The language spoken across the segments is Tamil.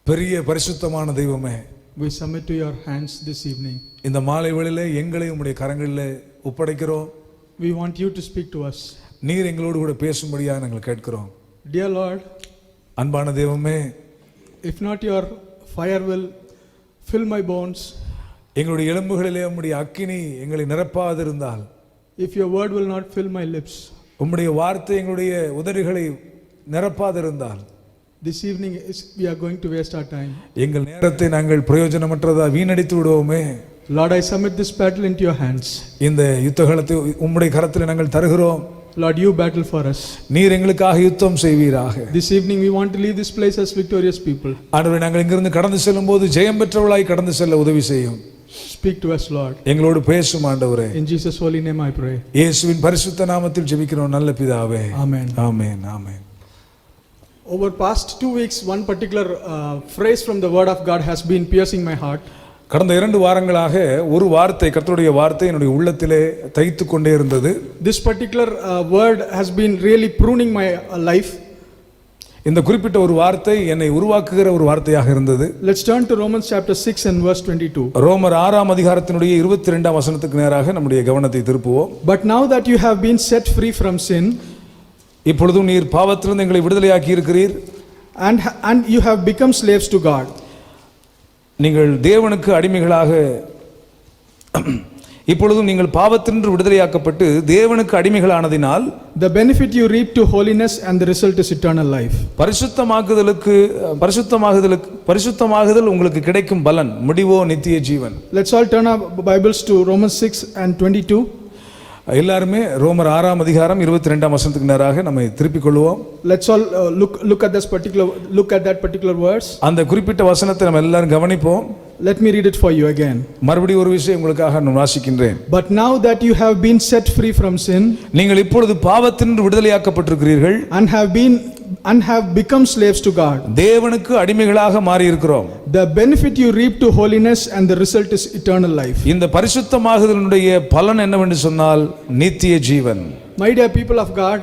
பெரிய பரிசுத்தமான தெய்வமே, we submit to your hands this evening. இந்த மாலை வேளையிலே எங்களை உம்முடைய கரங்களிலே ஒப்படைக்கிறோம். We want you to speak to us. நீர் எங்களோடு கூட பேசும்படியாக நாங்கள் கேட்கிறோம். Dear Lord, அன்பான தெய்வமே, if not your fire will fill my bones, எங்களுடைய எலும்புகளிலே உம்முடைய அக்கினி எங்களை நிரப்பாதிருந்தால், if your word will not fill my lips, உம்முடைய வார்த்தை எங்களுடைய உதடுகளை நிரப்பாதிருந்தால், this evening we are going to waste our time. எங்கள் நேரத்தை நாங்கள் பிரயோஜனமற்றதா வீணடித்து விடுவோமே. Lord, I submit this battle into your hands. இந்த யுத்தகலத்தை உம்முடைய கரத்தில் நாங்கள் தருகிறோம். Lord, you battle for us. நீர் எங்களுக்காக யுத்தம் செய்வீராக. This evening we want to leave this place as victorious people. ஆண்டவரே, நாங்கள் இங்கிருந்து கடந்து செல்லும் போது ஜெயம் பெற்றவர்களாய் கடந்து செல்ல உதவி செய்யும். Speak to us, Lord. எங்களோடு பேசும் ஆண்டவரே. In Jesus' holy name I pray. இயேசுவின் பரிசுத்த நாமத்தில் ஜெபிக்கிறோம் நல்ல பிதாவே. Amen. Amen. Amen. Over past 2 weeks, one particular phrase from the word of God has been piercing my heart. கடந்த 2 வாரங்களாக ஒரு வார்த்தை, கர்த்தருடைய வார்த்தை என்னுடைய உள்ளத்திலே தைத்து கொண்டே இருந்தது. This particular word has been really pruning my life. இந்த குறிப்பிட்ட ஒரு வார்த்தை என்னை உருவாக்குகிற ஒரு வார்த்தையாக இருந்தது. Let's turn to Romans chapter 6 and verse 22. ரோமர் 6ஆம் அதிகாரத்தினுடைய 22ஆம் வசனத்துக்கு நேராக நம்முடைய கவனத்தை திருப்புவோம். But now that you have been set free from sin, இப்பொழுதும் நீர் பாவத்திலிருந்து எங்களை விடுதலையாக்கி இருக்கிறீர், and you have become slaves to God. நீங்கள் தேவனுக்கு அடிமைகளாக, இப்பொழுதும் நீங்கள் பாவத்திலிருந்து விடுதலையாக்கப்பட்டு தேவனுக்கு அடிமைகளானதினால், the benefit you reap to holiness and the result is eternal life. பரிசுத்தமாகுதல் உங்களுக்கு கிடைக்கும் பலன் முடிவோ நித்திய ஜீவன். Let's all turn our Bibles to Romans 6 and 22. எல்லாருமே ரோமர் 6ஆம் அதிகாரம் 22ஆம் வசனத்துக்கு நேராக நம்மை திருப்பிக் கொள்வோம். Let's all look at that particular verse. அந்த குறிப்பிட்ட வசனத்தை நம்ம எல்லாரும் கவனிப்போம். Let me read it for you again. மறுபடியும் ஒரு விஷயம் உங்களுக்காக நான் வாசிக்கின்றேன். But now that you have been set free from sin, நீங்கள் இப்பொழுது பாவத்திலிருந்து விடுதலையாக்கப்பட்டிருக்கிறீர்கள், and have become slaves to God. தேவனுக்கு அடிமைகளாக மாறி இருக்கிறோம். The benefit you reap to holiness and the result is eternal life. இந்த பரிசுத்தமாகுதலுடைய பலன் என்னவென்று சொன்னால் நித்திய ஜீவன். My dear people of God,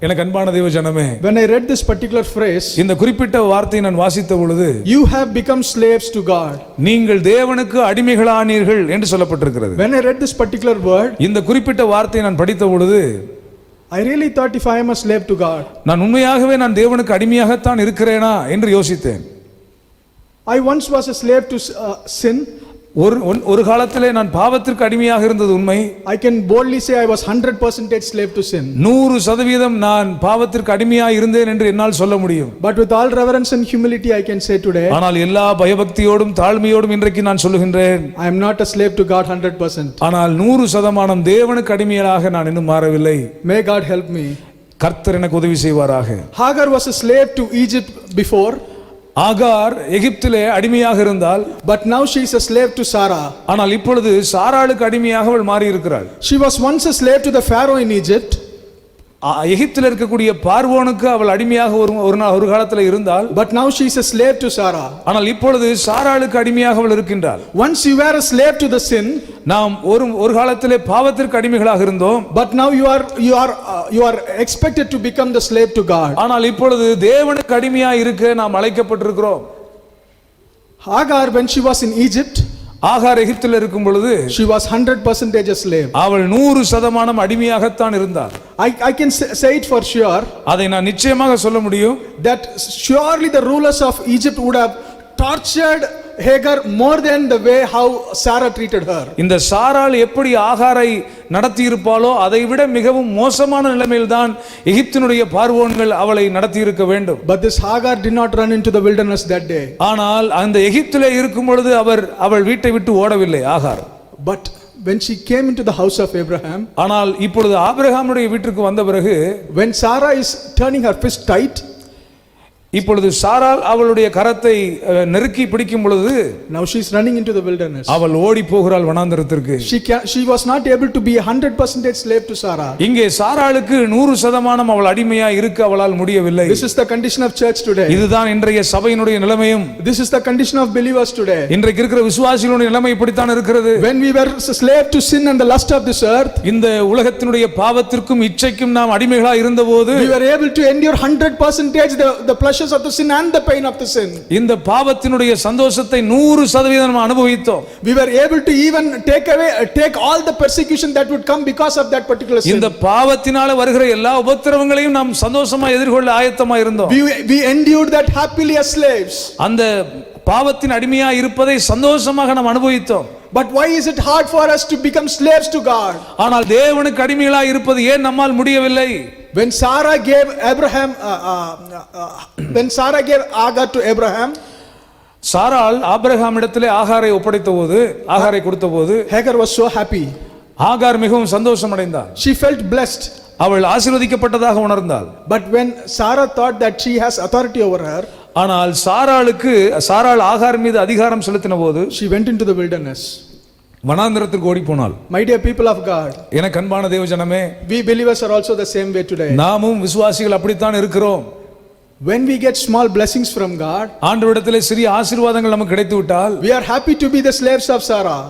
எனக்கு அன்பான தேவ ஜனமே, when I read this particular phrase, இந்த குறிப்பிட்ட வார்த்தையை நான் வாசித்த பொழுது, you have become slaves to God, நீங்கள் தேவனுக்கு அடிமைகளானீர்கள் என்று சொல்லப்பட்டிருக்கிறது. when I read this particular word, இந்த குறிப்பிட்ட வார்த்தையை நான் படித்த பொழுது, I really thought if I am a slave to God, நான் உண்மையாகவே நான் தேவனுக்கு அடிமையாகத்தான் இருக்கிறேனா என்று யோசித்தேன். I once was a slave to sin. ஒரு காலத்திலே நான் பாவத்திற்கு அடிமையாக இருந்தது உண்மை. I can boldly say I was 100% slave to sin. 100% நான் பாவத்திற்கு அடிமையாக இருந்தேன் என்று என்னால் சொல்ல முடியும். But with all reverence and humility I can say today, ஆனால் எல்லா பயபக்தியோடும் தாழ்மையோடும் இன்றைக்கு நான் சொல்லுகின்றேன், I am not a slave to God 100%. ஆனால் 100% தேவனுக்கு அடிமையாக நான் இன்னும் மாறவில்லை. May God help me. கர்த்தர் எனக்கு உதவி செய்வாராக. Hagar was a slave to Egypt before. ஆகார் எகிப்திலே அடிமையாக இருந்தால், but now she is a slave to Sarah. ஆனால் இப்பொழுது சாராளுக்கு அடிமையாக அவள் மாறி இருக்கிறாள். She was once a slave to the Pharaoh in Egypt. எகிப்தில் இருக்கக்கூடிய பார்வோனுக்கு அவள் அடிமையாக ஒரு காலத்தில் இருந்தால், but now she is a slave to Sarah. ஆனால் இப்பொழுது சாராளுக்கு அடிமையாக அவள் இருக்கின்றாள். once you were a slave to the sin, நாம் ஒரு காலத்திலே பாவத்திற்கு அடிமைகளாக இருந்தோம். but now you are expected to become the slave to God. ஆனால் இப்பொழுது தேவனுக்கு அடிமையாக இருக்க நாம் அழைக்கப்பட்டிருக்கிறோம். Hagar, when she was in Egypt, ஆகார் எகிப்தில் இருக்கும் பொழுது, she was 100% a slave. அவள் 100% அடிமையாகத்தான் இருந்தாள். I can say it for sure, அதை நான் நிச்சயமாக சொல்ல முடியும், that surely the rulers of Egypt would have tortured Hagar more than the way how Sarah treated her. இந்த சாராள் எப்படி ஆகாரை நடத்தி இருப்பாளோ அதை விட மிகவும் மோசமான நிலைமையில் தான் எகிப்தினுடைய பார்வோன்கள் அவளை நடத்தி இருக்க வேண்டும். But this Hagar did not run into the wilderness that day. ஆனால் அந்த எகிப்திலே இருக்கும் பொழுது அவள் வீட்டை விட்டு ஓடவில்லை ஆகார். But when she came into the house of Abraham, ஆனால் இப்பொழுது ஆபிரகாமுடைய வீட்டுக்கு வந்த பிறகு, when Sarah is turning her fist tight, இப்பொழுது சாராள் அவளுடைய கரத்தை நெருக்கி பிடிக்கும் பொழுது, now she is running into the wilderness. அவள் ஓடி போகிறாள் வனாந்தரத்திற்கு. She was not able to be 100% slave to Sarah. இங்கே சாராளுக்கு 100% அவள் அடிமையா இருக்க அவளால் முடியவில்லை. This is the condition of church today. இதுதான் இன்றைய சபையினுடைய நிலைமையும். This is the condition of believers today. இன்றைக்கு இருக்கிற விசுவாசிகளுடைய நிலைமை இப்படித்தான் இருக்கிறது. When we were slave to sin and the lust of this earth, இந்த உலகத்தினுடைய பாவத்திற்கும் இச்சைக்கும் நாம் அடிமைகளா இருந்தபோது, we were able to endure 100% the pleasures pleasures of the sin and the pain of the sin. இந்த பாவத்தினுடைய சந்தோஷத்தை 100% நாம் அனுபவித்தோம். We were able to even take all the persecution that would come because of that particular sin. இந்த பாவத்தினால வருகிற எல்லா உபத்திரவங்களையும் நாம் சந்தோஷமா எதிர்கொள்ள ஆயத்தமா இருந்தோம். We endured that happily as slaves. அந்த பாவத்தின் அடிமையா இருப்பதை சந்தோஷமாக நாம் அனுபவித்தோம். But why is it hard for us to become slaves to God? ஆனால் தேவனுக்கு அடிமைகளாய் இருப்பது ஏன் நம்மால் முடியவில்லை? When Sarah gave Agar to Abraham, சாராள் ஆபிரகாமிடத்திலே ஆகாரை ஒப்படைத்தபோது, ஆகாரை கொடுத்தபோது, Hagar was so happy. ஆகார் மிகவும் சந்தோஷம் அடைந்தாள். She felt blessed. அவள் ஆசீர்வதிக்கப்பட்டதாக உணர்ந்தாள். But when Sarah thought that she has authority over her, ஆனால் சாராள் ஆகார் மீது அதிகாரம் செலுத்தின போது, she went into the wilderness. வனாந்திரத்திற்கு ஓடி போனாள். My dear people of God, எனக்கு அன்பான தேவஜனமே, we believers are also the same way today. நாமும் விசுவாசிகள் அப்படித்தான் இருக்கிறோம். When we get small blessings from God, ஆண்டவரிடத்திலே சிறிய ஆசீர்வாதங்கள் நமக்கு கிடைத்து விட்டால், we are happy to be the slaves of Sarah.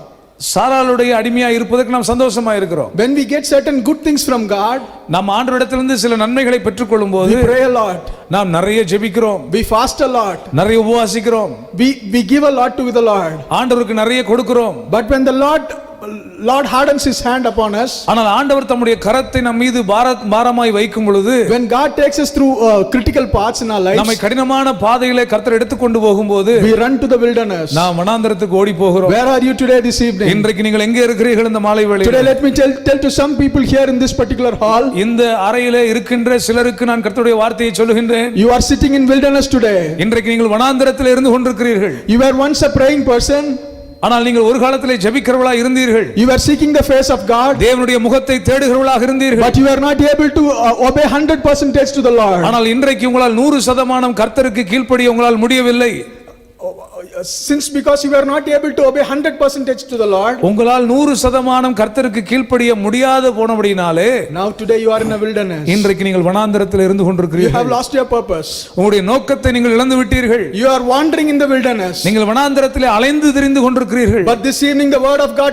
சாராளுடைய அடிமையா இருப்பதற்கு நாம் சந்தோஷமா இருக்கிறோம். When we get certain good things from God, நாம் ஆண்டவரிடத்திலிருந்து சில நன்மைகளை பெற்றுக்கொள்ளும் போது, we pray a lot. நாம் நிறைய ஜெபிக்கிறோம். We fast a lot. நிறைய உபவாசிக்கிறோம். We give a lot to the Lord. ஆண்டவருக்கு நிறைய கொடுக்கிறோம். But when the Lord hardens his hand upon us, ஆனால் ஆண்டவர் தம்முடைய கரத்தை நம் மீது பாரமாய் வைக்கும் பொழுது, when God takes us through critical parts in our lives, நம்மை கடினமான பாதையிலே கர்த்தர் எடுத்துக்கொண்டு போகும்போது, we run to the wilderness. நாம் வனாந்திரத்துக்கு ஓடி போகிறோம். Where are you today this evening? இன்றைக்கு நீங்கள் எங்கே இருக்கிறீர்கள் இந்த மாலை வேளையில்? Today let me tell to some people here in this particular hall, இந்த அறையிலே இருக்கின்ற சிலருக்கு நான் கர்த்தருடைய வார்த்தையை சொல்லுகின்றேன். you are sitting in wilderness today. இன்றைக்கு நீங்கள் வனாந்திரத்தில் இருந்து கொண்டிருக்கிறீர்கள். You were once a praying person, ஆனால் நீங்கள் ஒரு காலத்திலே ஜெபிக்கிறவர்களாக இருந்தீர்கள். you were seeking the face of God, தேவனுடைய முகத்தை தேடுகிறவர்களாக இருந்தீர்கள். but you were not able to obey 100% to the Lord. ஆனால் இன்றைக்கு உங்களால் 100% கர்த்தருக்கு கீழ்ப்படிய உங்களால் முடியவில்லை. Since because you were not able to obey 100% to the Lord, உங்களால் 100% கர்த்தருக்கு கீழ்ப்படிய முடியாத போனபடினாலே, now today you are in a wilderness. இன்றைக்கு நீங்கள் வனாந்திரத்தில் இருந்து You கொண்டிருக்கிறீர்கள். have lost your purpose. உங்களுடைய நோக்கத்தை நீங்கள் இழந்து விட்டீர்கள். You are wandering in the wilderness. நீங்கள் வனாந்திரத்திலே அலைந்து திரிந்து கொண்டிருக்கிறீர்கள். But this evening the word of God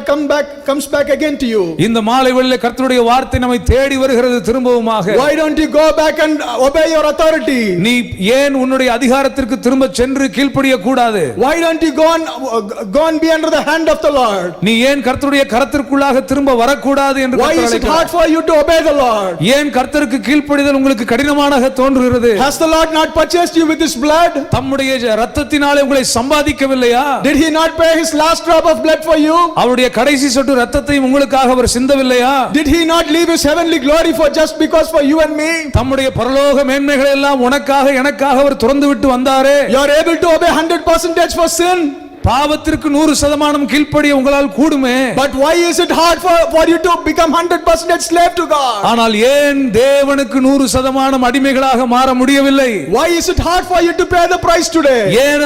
comes back again to you. இந்த மாலை வேளையிலே கர்த்தருடைய வார்த்தை நம்மை தேடி வருகிறது திரும்பவுமாக. Why don't you go back and obey your authority? நீ ஏன் உன்னுடைய அதிகாரத்திற்கு திரும்ப சென்று கீழ்ப்படிய கூடாது? Why don't you go and be under the hand of the Lord? நீ ஏன் கர்த்தருடைய கரத்திற்குள்ளாக திரும்ப வரக்கூடாது என்று Why is it hard for you to obey the Lord? ஏன் கர்த்தருக்கு கீழ்ப்படிதல் உங்களுக்கு கடினமானதாக தோன்றுகிறது? Has the Lord not purchased you with his blood? தம்முடைய இரத்தத்தினாலே உங்களை சம்பாதிக்கவில்லையா? Did he not pay his last drop of blood for you? அவருடைய கடைசி சொட்டு இரத்தத்தை உங்களுக்காக அவர் சிந்தவில்லையா? Did he not leave his heavenly glory for just because for you and me? தம்முடைய பரலோக மேன்மைகளை எல்லாம் உனக்காக எனக்காக அவர் துறந்து விட்டு வந்தாரே. You are able to obey 100% for sin. பாவத்திற்கு 100% கீழ்ப்படிய உங்களால் கூடுமே. But why is it hard for you to become 100% slave to God? ஆனால் ஏன் தேவனுக்கு 100% அடிமைகளாக மாற முடியவில்லை? Why is it hard for you to pay the price today? ஏன்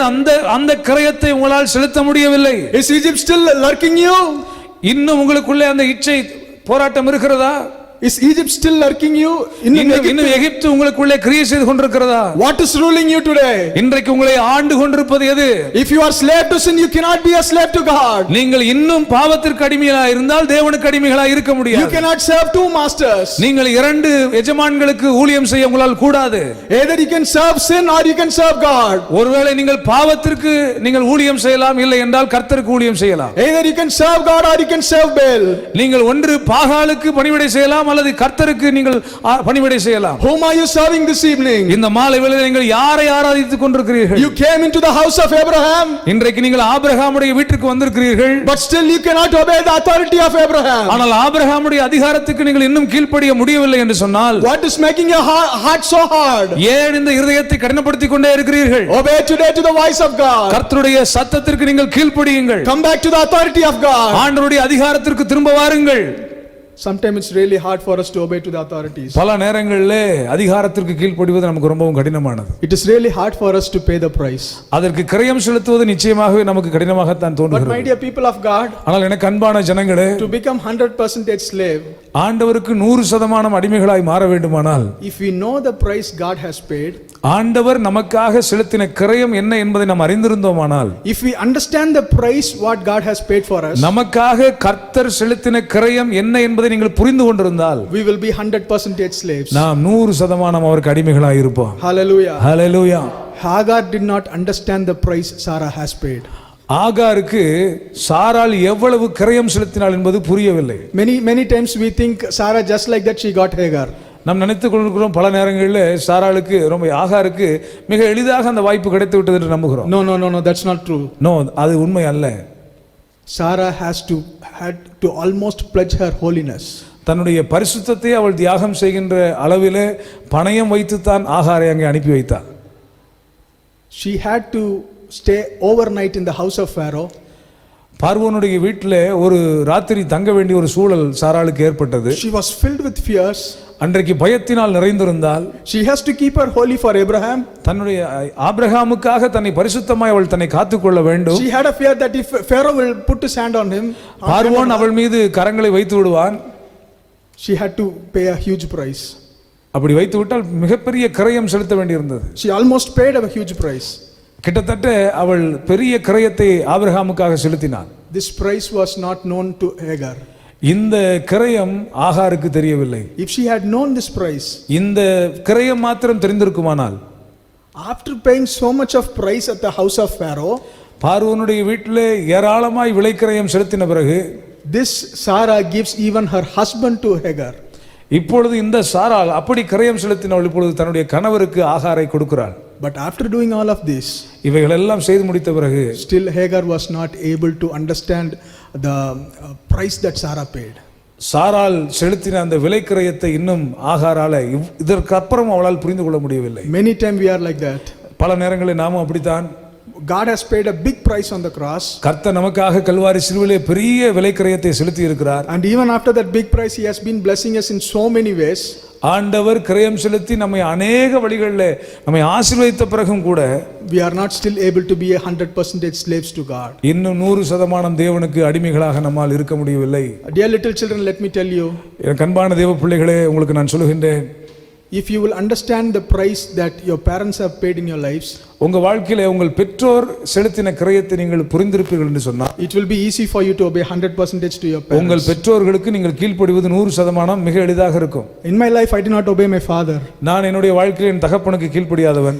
அந்த கிரயத்தை உங்களால் செலுத்த முடியவில்லை? Is Egypt still lurking you? இன்னும் உங்களுக்குள்ளே அந்த இச்சை போராட்டம் இருக்கிறதா? Is Egypt still lurking you? இன்னும் எகிப்து உங்களுக்குள்ளே கிரியை செய்து கொண்டிருக்கிறதா? What is ruling you today? இன்றைக்கு உங்களை ஆண்டு கொண்டிருப்பது எது? If you are slave to sin, you cannot be a slave to God. நீங்கள் இன்னும் பாவத்திற்கு அடிமைகளாக இருந்தால் தேவனுக்கு அடிமைகளாக இருக்க முடியாது. You cannot serve two masters. நீங்கள் இரண்டு எஜமான்களுக்கு ஊழியம் செய்ய உங்களால் கூடாது. Either you can serve sin or you can serve God. ஒருவேளை நீங்கள் பாவத்திற்கு நீங்கள் ஊழியம் செய்யலாம், இல்லை என்றால் கர்த்தருக்கு ஊழியம் செய்யலாம். Either you can serve God or you can serve Baal. நீங்கள் ஒன்று பாகாலுக்கு பணிவிடை செய்யலாம் அல்லது கர்த்தருக்கு நீங்கள் பணிவிடை செய்யலாம். Whom are you serving this evening? இந்த மாலை வேளையில் நீங்கள் யாரை ஆராதித்துக் கொண்டிருக்கிறீர்கள்? You came into the house of Abraham. இன்றைக்கு நீங்கள் ஆபிரகாமுடைய வீட்டுக்கு வந்திருக்கிறீர்கள். But still you cannot obey the authority of Abraham. ஆனால் ஆபிரகாமுடைய அதிகாரத்துக்கு நீங்கள் இன்னும் கீழ்ப்படிய முடியவில்லை என்று சொன்னால், what is making your heart so hard? ஏன் இந்த இருதயத்தை கடினப்படுத்திக் கொண்டே இருக்கிறீர்கள்? Obey today to the voice of God. கர்த்தருடைய சத்தத்திற்கு நீங்கள் கீழ்ப்படியுங்கள். Come back to the authority of God. ஆண்டவருடைய அதிகாரத்திற்கு திரும்ப வாருங்கள். Sometimes it's really hard for us to obey to the authorities. பல நேரங்களிலே அதிகாரத்திற்கு கீழ்ப்படிவது நமக்கு ரொம்பவும் கடினமானது. It is really hard for us to pay the price. அதற்கு கிரயம் செலுத்துவது நிச்சயமாகவே நமக்கு கடினமாகத்தான் தோன்றுகிறது. But my dear people of God, ஆனால் எனக்கு அன்பான ஜனங்களே, to become 100% slave, ஆண்டவருக்கு 100% அடிமைகளாய் மாற வேண்டுமானால், if we know the price God has paid, ஆண்டவர் நமக்காக செலுத்தின கிரயம் என்ன என்பதை நாம் அறிந்திருந்தோமானால், if we understand the price what God has paid for us, நமக்காக கர்த்தர் செலுத்தின கிரயம் என்ன என்பதை நீங்கள் புரிந்து கொண்டிருந்தால், we will be 100% slaves. நாம் 100% அவருக்கு அடிமைகளாய் இருப்போம். Hallelujah. Hallelujah. Hagar did not understand the price Sarah has paid. ஆகாருக்கு சாராள் எவ்வளவு கிரயம் செலுத்தினாள் என்பது புரியவில்லை. Many times we think Sarah just like that she got Hagar. நாம் நினைத்துக் கொண்டிருக்கிறோம் பல நேரங்களில் சாராளுக்கு ரொம்ப ஆகாருக்கு மிக எளிதாக அந்த வாய்ப்பு கிடைத்து விட்டது என்று நம்புகிறோம். No, that's not true. No, அது உண்மை அல்ல. Sarah had to almost pledge her holiness. தன்னுடைய பரிசுத்தத்தை அவள் தியாகம் செய்கின்ற அளவிலே பணயம் வைத்துத்தான் ஆகாரை அங்கே அனுப்பி வைத்தார். She had to stay overnight in the house of Pharaoh. பார்வோனுடைய வீட்டிலே ஒரு ராத்திரி தங்க வேண்டிய ஒரு சூழல் சாராளுக்கு ஏற்பட்டது. She was filled with fears. அன்றைக்கு பயத்தினால் நிறைந்திருந்தால் She has to keep her holy for Abraham. தன்னுடைய ஆபிரகாமுக்காக தன்னை பரிசுத்தமாய் அவள் தன்னை காத்துக்கொள்ள வேண்டும். She had a fear that if Pharaoh will put his hand on him, பார்வோன் அவள் மீது கரங்களை வைத்து விடுவான். She had to pay a huge price. அப்படி வைத்து விட்டால் மிகப்பெரிய கிரயம் செலுத்த வேண்டியிருந்தது. She almost paid a huge price. கிட்டத்தட்ட அவள் பெரிய கிரயத்தை ஆபிரகாமுக்காக செலுத்தினாள். This price was not known to Hagar. இந்த கிரயம் ஆகாருக்கு தெரியவில்லை. If she had known this price, இந்த கிரயம் மாத்திரம் தெரிந்திருக்குமானால், after paying so much of price at the house of Pharaoh, பார்வோனுடைய வீட்டிலே ஏராளமாய் விலைக்கிரயம் செலுத்தின பிறகு this Sarah gives even her husband to Hagar. இப்பொழுது இந்த சாராள் அப்படி கிரயம் செலுத்தினவள் இப்பொழுது தன்னுடைய கணவருக்கு ஆகாரை கொடுக்கிறாள். But after doing all of this, இவைகள் எல்லாம் செய்து முடித்த பிறகு still Hagar was not able to understand the price that Sarah paid. சாராள் செலுத்தின அந்த விலைக்கிரயத்தை இன்னும் ஆகாரால இதற்கு அப்புறம் அவளால் புரிந்து கொள்ள முடியவில்லை. Many times we are like that. பல நேரங்களில் நாமும் அப்படித்தான். God has paid a big price on the cross. கர்த்தர் நமக்காக கல்வாரி சிலுவையிலே பெரிய விலைக்கிரயத்தை செலுத்தி இருக்கிறார். And even after that big price, he has been blessing us in so many ways. ஆண்டவர் கிரயம் செலுத்தி நம்மை அநேக வழிகளில் நம்மை ஆசீர்வதித்த பிறகும் கூட we are not still able to be 100% slaves to God. இன்னும் 100% தேவனுக்கு அடிமைகளாக நம்மால் இருக்க முடியவில்லை. Dear little children, let me tell you, என் அன்பான தேவ பிள்ளைகளே, உங்களுக்கு நான் சொல்லுகின்றேன், if you will understand the price that your parents have paid in your lives, உங்க வாழ்க்கையிலே உங்கள் பெற்றோர் செலுத்தின கிரயத்தை நீங்கள் புரிந்திருப்பீர்கள் என்று சொன்னால், it will be easy for you to obey 100% to your parents. உங்கள் பெற்றோர்களுக்கு நீங்கள் கீழ்ப்படிவது 100% மிக எளிதாக இருக்கும். In my life, I did not obey my father. நான் என்னுடைய வாழ்க்கையில் என் தகப்பனுக்கு கீழ்ப்படியாதவன்.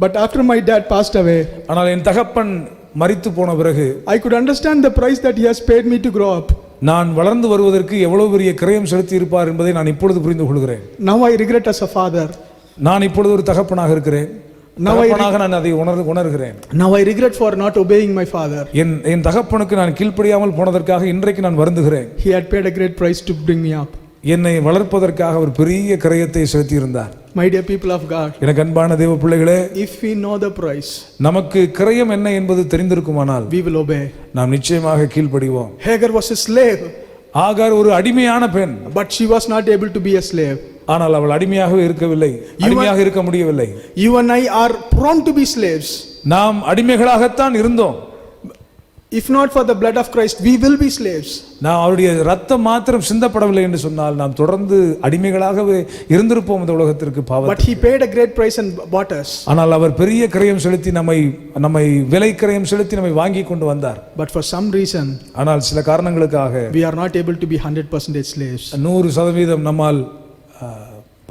But after my dad passed away, ஆனால் என் தகப்பன் மரித்து போன பிறகு I could understand the price that he has paid me to grow up. நான் வளர்ந்து வருவதற்கு எவ்வளவு பெரிய கிரயம் செலுத்தி இருப்பார் என்பதை நான் இப்பொழுது புரிந்து கொள்கிறேன். Now I regret as a father. நான் இப்பொழுது ஒரு தகப்பனாக இருக்கிறேன். தகப்பனாக நான் அதை உணர்கிறேன். Now I regret for not obeying my father. என் தகப்பனுக்கு நான் கீழ்ப்படியாமல் போனதற்காக இன்றைக்கு நான் வருந்துகிறேன். He had paid a great price to bring me up. என்னை வளர்ப்பதற்காக அவர் பெரிய கிரயத்தை செலுத்தி இருந்தார். My dear people of God, எனக்கு அன்பான தேவ பிள்ளைகளே, if we know the price, நமக்கு கிரயம் என்ன என்பது தெரிந்திருக்குமானால் we will obey. நாம் நிச்சயமாக கீழ்ப்படிவோம். Hagar was a slave. ஆகார் ஒரு அடிமையான பெண். But she was not able to be a slave. ஆனால் அவள் அடிமையாகவே இருக்கவில்லை, அடிமையாக இருக்க முடியவில்லை. You and I are prone to be slaves. நாம் அடிமைகளாகத்தான் இருந்தோம். If not for the blood of Christ, we will be slaves. நாம் அவருடைய ரத்தம் மாத்திரம் சிந்தப்படவில்லை என்று சொன்னால் நாம் தொடர்ந்து அடிமைகளாகவே இருந்திருப்போம் இந்த உலகத்திற்கு பாவம். But he paid a great price and bought us. ஆனால் அவர் பெரிய கிரயம் செலுத்தி நம்மை விலை கிரயம் செலுத்தி நம்மை வாங்கி கொண்டு வந்தார். But for some reason, ஆனால் சில காரணங்களுக்காக we are not able to be 100% slaves. 100% நம்மால்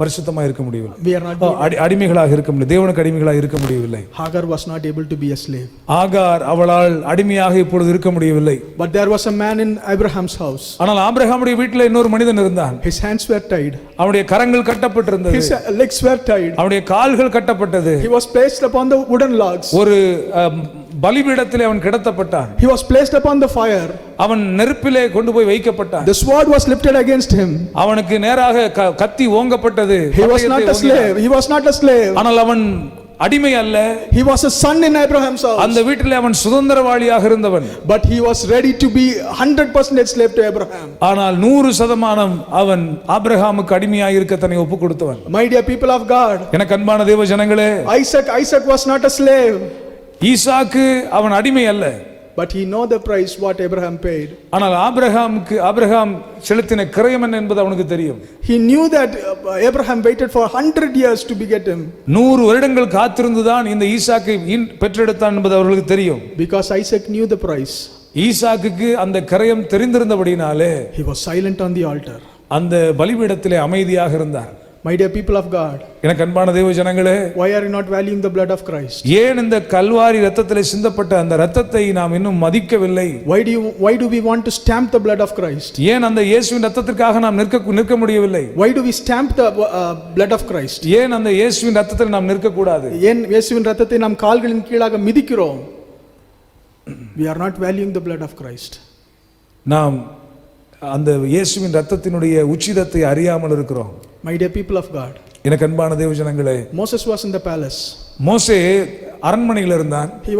பரிசுத்தமாக இருக்க முடியவில்லை. We are not அடிமைகளாக இருக்க முடியவில்லை, தேவனுக்கு அடிமைகளாக இருக்க முடியவில்லை. Hagar was not able to be a slave. ஆகார் அவளால் அடிமையாக இப்பொழுது இருக்க முடியவில்லை. But there was a man in Abraham's house. ஆனால் ஆபிரகாமுடைய வீட்டில் இன்னொரு மனிதன் இருந்தான். His hands were tied. அவனுடைய கரங்கள் கட்டப்பட்டிருந்தது. His legs were tied. அவனுடைய கால்கள் கட்டப்பட்டது. He was placed upon the wooden logs. ஒரு பலிபீடத்திலே அவன் கிடத்தப்பட்டான். He was placed upon the fire. அவன் நெருப்பிலே கொண்டு போய் வைக்கப்பட்டான். The sword was lifted against him. அவனுக்கு நேராக கத்தி ஓங்கப்பட்டது. He was not a slave. He was not a slave. ஆனால் அவன் அடிமை அல்ல. He was a son in Abraham's house. அந்த வீட்டிலே அவன் சுதந்திரவாளியாக இருந்தவன். But he was ready to be 100% slave to Abraham. ஆனால் 100% அவன் ஆபிரகாமுக்கு அடிமையாக இருக்க தன்னை ஒப்புக் கொடுத்தவன். My dear people of God, எனக்கு அன்பான தேவ ஜனங்களே, Isaac was not a slave. ஈசாக்கு அவன் அடிமை அல்ல. But he know the price what Abraham paid. ஆனால் ஆபிரகாம் செலுத்தின கிரயம் என்ன என்பது அவனுக்கு தெரியும். He knew that Abraham waited for 100 years to beget him. 100 வருடங்கள் காத்திருந்துதான் இந்த ஈசாக்கை பெற்றெடுத்தான் என்பது அவர்களுக்கு தெரியும். Because Isaac knew the price. ஈசாக்குக்கு அந்த கிரயம் தெரிந்திருந்தபடினாலே he was silent on the altar. அந்த பலிபீடத்திலே அமைதியாக இருந்தார். My dear people of God, எனக்கு அன்பான தேவ ஜனங்களே, why are you not valuing the blood of Christ? ஏன் இந்த கல்வாரி இரத்தத்திலே சிந்தப்பட்ட அந்த இரத்தத்தை நாம் இன்னும் மதிக்கவில்லை? Why do we want to stamp the blood of Christ? ஏன் அந்த இயேசுவின் இரத்தத்திற்காக நாம் நிற்க முடியவில்லை? Why do we stamp the blood of Christ? ஏன் அந்த இயேசுவின் இரத்தத்தில் நாம் நிற்க கூடாது? ஏன் இயேசுவின் இரத்தத்தை நாம் கால்களின் கீழாக மிதிக்கிறோம்? We are not valuing the blood of Christ. நாம் அந்த இயேசுவின் இரத்தத்தினுடைய உச்சிதத்தை அறியாமல் இருக்கிறோம். My dear people of God, எனக்கு அன்பான தேவ ஜனங்களே, Moses was in the palace. மோசே அரண்மனையில் இருந்தான். He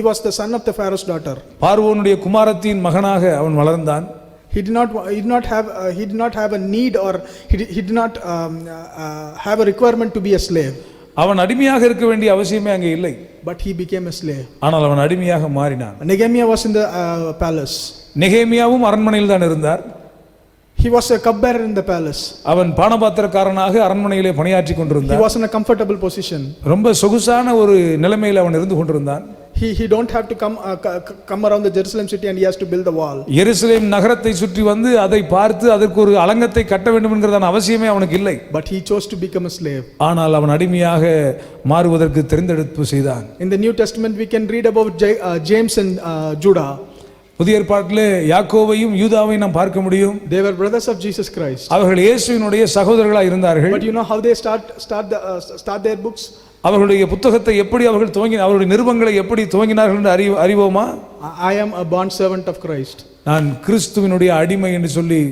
was the son of the Pharaoh's daughter. பார்வோனுடைய குமாரத்தின் மகனாக அவன் வளர்ந்தான். He did not have a need, or he did not have a requirement to be a slave. அவன் அடிமையாக இருக்க வேண்டிய அவசியமே அங்கே இல்லை. But he became a slave. ஆனால் அவன் அடிமையாக மாறினான். Nehemiah was in the palace. நெகேமியாவும் அரண்மனையில் தான் இருந்தார். He was a cupbearer in the palace. அவன் பானபாத்திரக்காரனாக அரண்மனையிலே பணியாற்றி கொண்டிருந்தான். He was in a comfortable position. ரொம்ப சொகுசான ஒரு நிலைமையில் அவன் இருந்து கொண்டிருந்தான். He don't have to come around the Jerusalem city, and he has to build the wall. எருசலேம் நகரத்தை சுற்றி வந்து அதை பார்த்து அதற்கு ஒரு அலங்கத்தை கட்ட வேண்டும் என்கிறதான அவசியமே அவனுக்கு இல்லை. But he chose to become a slave. ஆனால் அவன் அடிமையாக மாறுவதற்கு தெரிந்தெடுப்பு செய்தான். In the New Testament we can read about James and Judah. புதிய ஏற்பாட்டிலே யாக்கோபையும் யூதாவையும் நாம் பார்க்க முடியும். They were brothers of Jesus Christ. அவர்கள் இயேசுவினுடைய சகோதரர்களாக இருந்தார்கள். But you know how they start their books? அவர்களுடைய புத்தகத்தை எப்படி அவர்கள் அவருடைய நிருபங்களை எப்படி துவங்கினார்கள் என்று அறிவோமா? I am a bond servant of Christ. நான் கிறிஸ்துவினுடைய அடிமை என்று சொல்லி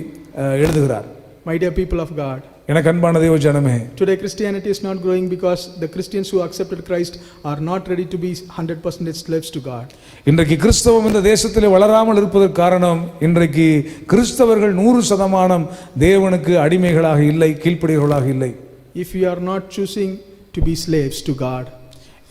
எழுதுகிறார். My dear people of God, எனக்கு அன்பான தேவ ஜனமே, today Christianity is not growing because the Christians who accepted Christ are not ready to be 100% slaves to God. இன்றைக்கு கிறிஸ்தவம் இந்த தேசத்திலே வளராமல் இருப்பதற்கு காரணம், இன்றைக்கு கிறிஸ்தவர்கள் 100% தேவனுக்கு அடிமைகளாக இல்லை, கீழ்ப்படியவர்களாக இல்லை. If we are not choosing to be slaves to God,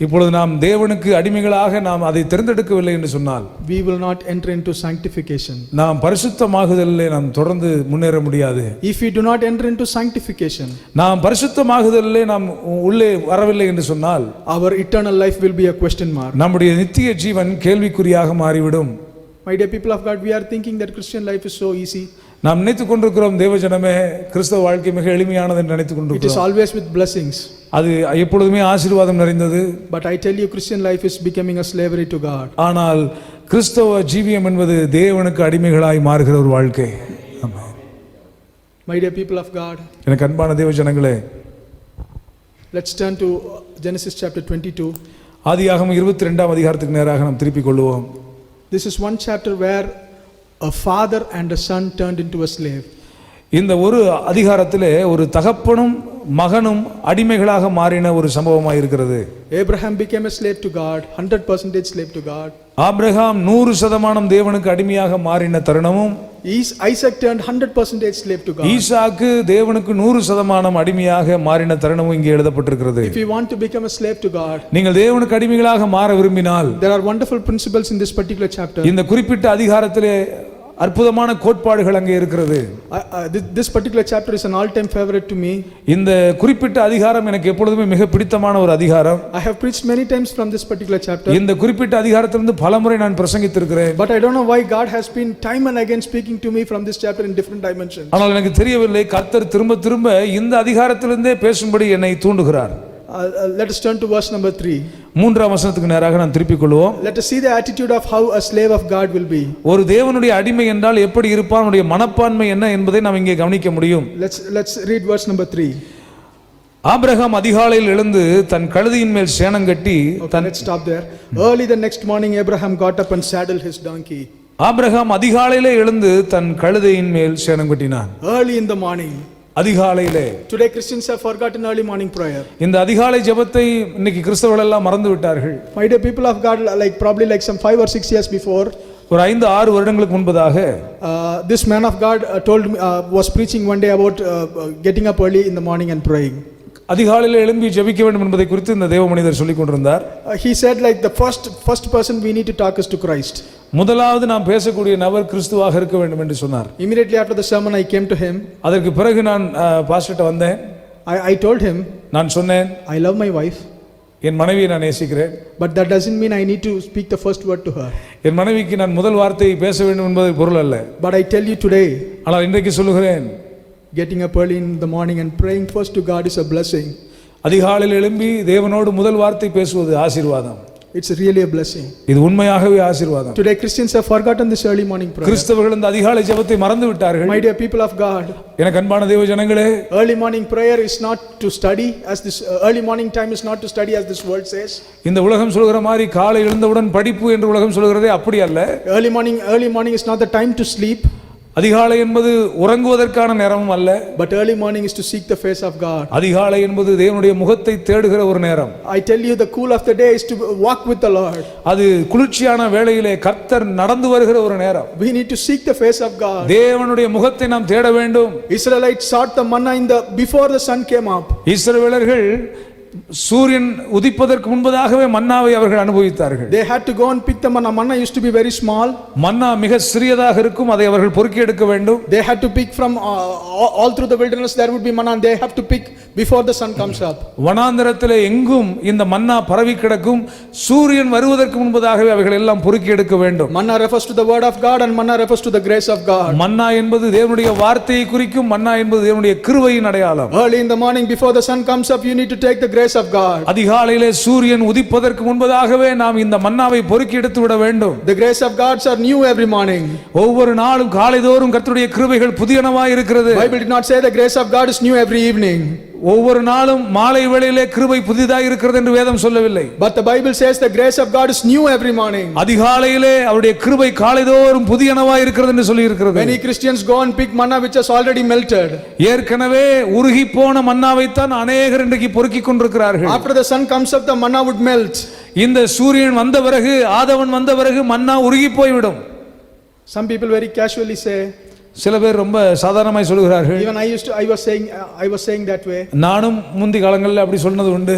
இப்பொழுது நாம் தேவனுக்கு அடிமைகளாக நாம் அதை தேர்ந்தெடுக்கவில்லை என்று சொன்னால், we will not enter into sanctification. நாம் பரிசுத்தமாகுதலிலே நாம் தொடர்ந்து முன்னேற முடியாது. If we do not enter into sanctification, நாம் பரிசுத்தமாகுதலிலே நாம் உள்ளே வரவில்லை என்று சொன்னால், our eternal life will be a question mark. நம்முடைய நித்திய ஜீவன் கேள்விக்குறியாக மாறிவிடும். My dear people of God, we are thinking that Christian life is so easy. நாம் நினைத்துக் கொண்டிருக்கிறோம் தேவஜனமே, கிறிஸ்தவ வாழ்க்கை மிக எளிமையானது என்று நினைத்துக் It is கொண்டிருக்கிறோம். always with blessings. அது எப்பொழுதுமே ஆசீர்வாதம் நிறைந்தது. But I tell you, Christian life is becoming a slavery to God. ஆனால் கிறிஸ்தவ ஜீவியம் என்பது தேவனுக்கு அடிமைகளாய் மாறுகிற ஒரு வாழ்க்கை. ஆமென். My dear people of God, எனக்கு அன்பான தேவஜனங்களே, let's turn to Genesis chapter 22. ஆதியாகமம் 22ஆம் அதிகாரத்துக்கு நேராக நாம் திருப்பிக் கொள்வோம். This is one chapter where a father and a son turned into a slave. இந்த ஒரு அதிகாரத்திலே ஒரு தகப்பனும் மகனும் அடிமைகளாக மாறின ஒரு சம்பவமாக இருக்கிறது. Abraham became a slave to God, 100% slave to God. Abraham 100% தேவனுக்கு அடிமையாக மாறின தருணமும், Isaac turned 100% slave to God. ஈசாக்கு தேவனுக்கு 100% அடிமையாக மாறின தருணமும் இங்கே எழுதப்பட்டிருக்கிறது. If you want to become a slave to God, நீங்கள் தேவனுக்கு அடிமைகளாக மாற விரும்பினால், there are wonderful principles in this particular chapter. இந்த குறிப்பிட்ட அதிகாரத்திலே அற்புதமான கோட்பாடுகள் அங்கே இருக்கிறது. This particular chapter is an all-time favorite to me. இந்த குறிப்பிட்ட அதிகாரம் எனக்கு எப்பொழுதுமே மிக பிடித்தமான ஒரு அதிகாரம். I have preached many times from this particular chapter. இந்த குறிப்பிட்ட அதிகாரத்திலிருந்து பலமுறை நான் பிரசங்கித்திருக்கிறேன். But I don't know why God has been time and again speaking to me from this chapter in different dimensions. ஆனால் எனக்கு தெரியவில்லை, கர்த்தர் திரும்ப திரும்ப இந்த அதிகாரத்திலிருந்தே பேசும்படி என்னை தூண்டுகிறார். Let us turn to verse number 3. 3ஆம் வசனத்துக்கு நேராக நாம் திருப்பிக் கொள்வோம். Let us see the attitude of how a slave of God will be. ஒரு தேவனுடைய அடிமை என்றால் எப்படி இருப்பான், அவனுடைய மனப்பான்மை என்ன என்பதை நாம் இங்கே கவனிக்க முடியும். Let's read verse number 3. Abraham அதிகாலையில் எழுந்து தன் கழுதையின் மேல் சேணம் கட்டி, Let's stop there. Early the next morning Abraham got up and saddled his donkey. Abraham அதிகாலையிலே எழுந்து தன் கழுதையின் மேல் சேணம் கட்டினான். Early in the morning. அதிகாலையிலே. Today Christians have forgotten early morning prayer. இந்த அதிகாலை ஜெபத்தை இன்னைக்கு கிறிஸ்தவர்கள் எல்லாம் மறந்து விட்டார்கள். My dear people of God, probably some 5 or 6 years before, ஒரு 5-6 வருடங்களுக்கு முன்பதாக this man of God was preaching one day about getting up early in the morning and praying. அதிகாலையில் எழும்பி ஜெபிக்க வேண்டும் என்பதை குறித்து இந்த தேவ மனிதர் சொல்லிக் கொண்டிருந்தார். He said the first person we need to talk is to Christ. முதலாவது நாம் பேசக்கூடிய நபர் கிறிஸ்துவாக இருக்க வேண்டும் என்று சொன்னார். Immediately after the sermon I came to him. அதற்கு பிறகு நான் பாஸ்டர்ட்ட வந்தேன். I told him, நான் சொன்னேன், I love my wife. என் மனைவியை நான் நேசிக்கிறேன். But that doesn't mean I need to speak the first word to her. என் மனைவிக்கு நான் முதல் வார்த்தையை பேச வேண்டும் என்பது பொருள் அல்ல. But I tell you today, ஆனால் இன்றைக்கு சொல்லுகிறேன், Getting up early in the morning and praying first to God is a blessing. அதிகாலையில் எழும்பி தேவனோடு முதல் வார்த்தை பேசுவது ஆசீர்வாதம். It's really a blessing. இது உண்மையாகவே ஆசீர்வாதம். Today Christians have forgotten this early morning prayer. கிறிஸ்தவர்கள் இந்த அதிகாலை ஜெபத்தை மறந்து விட்டார்கள். My dear people of God, எனக்கு அன்பான தேவ ஜனங்களே, early morning prayer is not to study as this early morning time is not to study as this world says. இந்த உலகம் சொல்கிற மாதிரி காலை எழுந்தவுடன் படிப்பு என்று உலகம் சொல்கிறதே அப்படி அல்ல. Early morning is not the time to sleep. அதிகாலை என்பது உறங்குவதற்கான நேரமும் அல்ல. But early morning is to seek the face of God. அதிகாலை என்பது தேவனுடைய முகத்தை தேடுகிற ஒரு நேரம். I tell you, the cool of the day is to walk with the Lord. அது குளிர்ச்சியான வேளையிலே கர்த்தர் நடந்து வருகிற ஒரு நேரம். We need to seek the face of God. தேவனுடைய முகத்தை நாம் தேட வேண்டும். Israelites sought the manna before the sun came up. இஸ்ரவேலர்கள் சூரியன் உதிப்பதற்கு முன்பதாகவே மன்னாவை அவர்கள் அனுபவித்தார்கள். They had to go and pick the manna. Manna used to be very small. மன்னா மிக சிறியதாக இருக்கும், அதை அவர்கள் பொறுக்கி எடுக்க வேண்டும். They had to pick from all through the wilderness. There would be manna and they have to pick before the sun comes up. வனாந்தரத்திலே எங்கும் இந்த மன்னா பரவி கிடக்கும். சூரியன் வருவதற்கு முன்பதாகவே அவைகள் எல்லாம் பொறுக்கி எடுக்க வேண்டும். Manna refers to the word of God and manna refers to the grace of God. மன்னா என்பது தேவனுடைய வார்த்தையை குறிக்கும், மன்னா என்பது தேவனுடைய கிருபையின் அடையாளம். Early in the morning before the sun comes up, you need to take the grace of God. அதிகாலையிலே சூரியன் உதிப்பதற்கு முன்பதாகவே நாம் இந்த மன்னாவை பொறுக்கி எடுத்து விட வேண்டும். The grace of God are new every morning. ஒவ்வொரு நாளும் காலைதோறும் கர்த்தருடைய கிருபைகள் புதியனவாய் இருக்கிறது. Bible did not say the grace of God is new every evening. ஒவ்வொரு நாளும் மாலை வேளையிலே கிருபை புதிதாக இருக்கிறது என்று வேதம் சொல்லவில்லை. But the Bible says the grace of God is new every morning. அதிகாலையிலே அவருடைய கிருபை காலைதோறும் புதியனவாய் இருக்கிறது என்று சொல்லி இருக்கிறது. Many Christians go and pick manna which has already melted. ஏற்கனவே உருகி போன மன்னாவை தான் அநேகர் இன்றைக்கு பொறுக்கிக் கொண்டிருக்கிறார்கள். After the sun comes up, the manna would melt. இந்த சூரியன் வந்த பிறகு, ஆதவன் வந்த பிறகு மன்னா உருகி போய்விடும். Some people very casually say, சில பேர் ரொம்ப சாதாரணமாய் சொல்கிறார்கள். even I was saying that way. நானும் முந்தி காலங்களில் அப்படி சொன்னது உண்டு.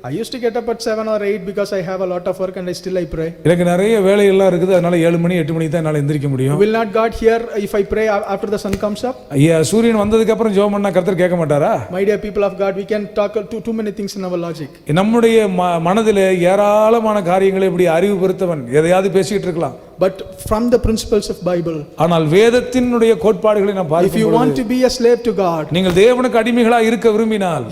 I used to get up at 7 or 8 because I have a lot of work and I pray. எனக்கு நிறைய வேலை எல்லாம் இருக்குது, அதனால 7 மணி 8 மணிக்கு தான் என்னால எந்திரிக்க முடியும். Will not God hear if I pray after the sun comes up? ஐயா, சூரியன் வந்ததுக்கு அப்புறம் ஜெபம் பண்ணா கர்த்தர் கேட்க மாட்டாரா? My dear people of God, we can talk too many things in our logic. நம்முடைய மனதிலே ஏராளமான காரியங்களை இப்படி அறிவு பெருத்தவன் எதையாவது பேசிட்டு இருக்கலாம். But from the principles of Bible, ஆனால் வேதத்தினுடைய கோட்பாடுகளை நாம் பார்க்கிறோம். if you want to be a slave to God, நீங்கள் தேவனுக்கு அடிமைகளாக இருக்க விரும்பினால்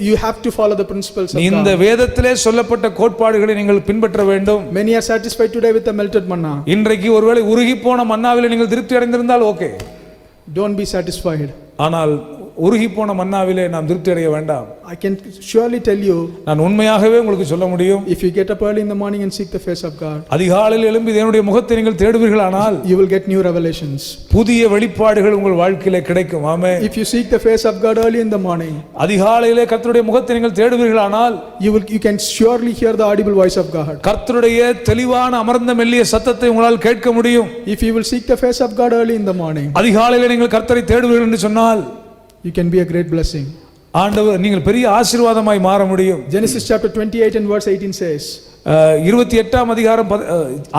you have to follow the principles of God. இந்த வேதத்திலே சொல்லப்பட்ட கோட்பாடுகளை நீங்கள் பின்பற்ற வேண்டும். Many are satisfied today with the melted manna. இன்றைக்கு ஒருவேளை உருகி போன மன்னாவிலே நீங்கள் திருப்தி அடைந்திருந்தால் ஓகே. Don't be satisfied. ஆனால் உருகி போன மன்னாவிலே நாம் திருப்தி அடைய வேண்டாம். I can surely tell you, நான் உண்மையாகவே உங்களுக்கு சொல்ல முடியும், if you get up early in the morning and seek the face of God, அதிகாலையில் எழும்பி தேவனுடைய முகத்தை நீங்கள் தேடுவீர்களானால் you will get new revelations. புதிய வெளிப்பாடுகள் உங்கள் வாழ்க்கையிலே கிடைக்கும். ஆமென். If you seek the face of God early in the morning, அதிகாலையிலே கர்த்தருடைய முகத்தை நீங்கள் தேடுவீர்களானால் you can surely hear the audible voice of God. கர்த்தருடைய தெளிவான அமர்ந்த மெல்லிய சத்தத்தை உங்களால் கேட்க முடியும். If you will seek the face of God early in the morning, அதிகாலையிலே நீங்கள் கர்த்தரை தேடுவீர்கள் என்று சொன்னால் you can be a great blessing. ஆண்டவர் நீங்கள் பெரிய ஆசீர்வாதமாய் மாற முடியும். Genesis chapter 28 and verse 18 says, 28ஆம் அதிகாரம்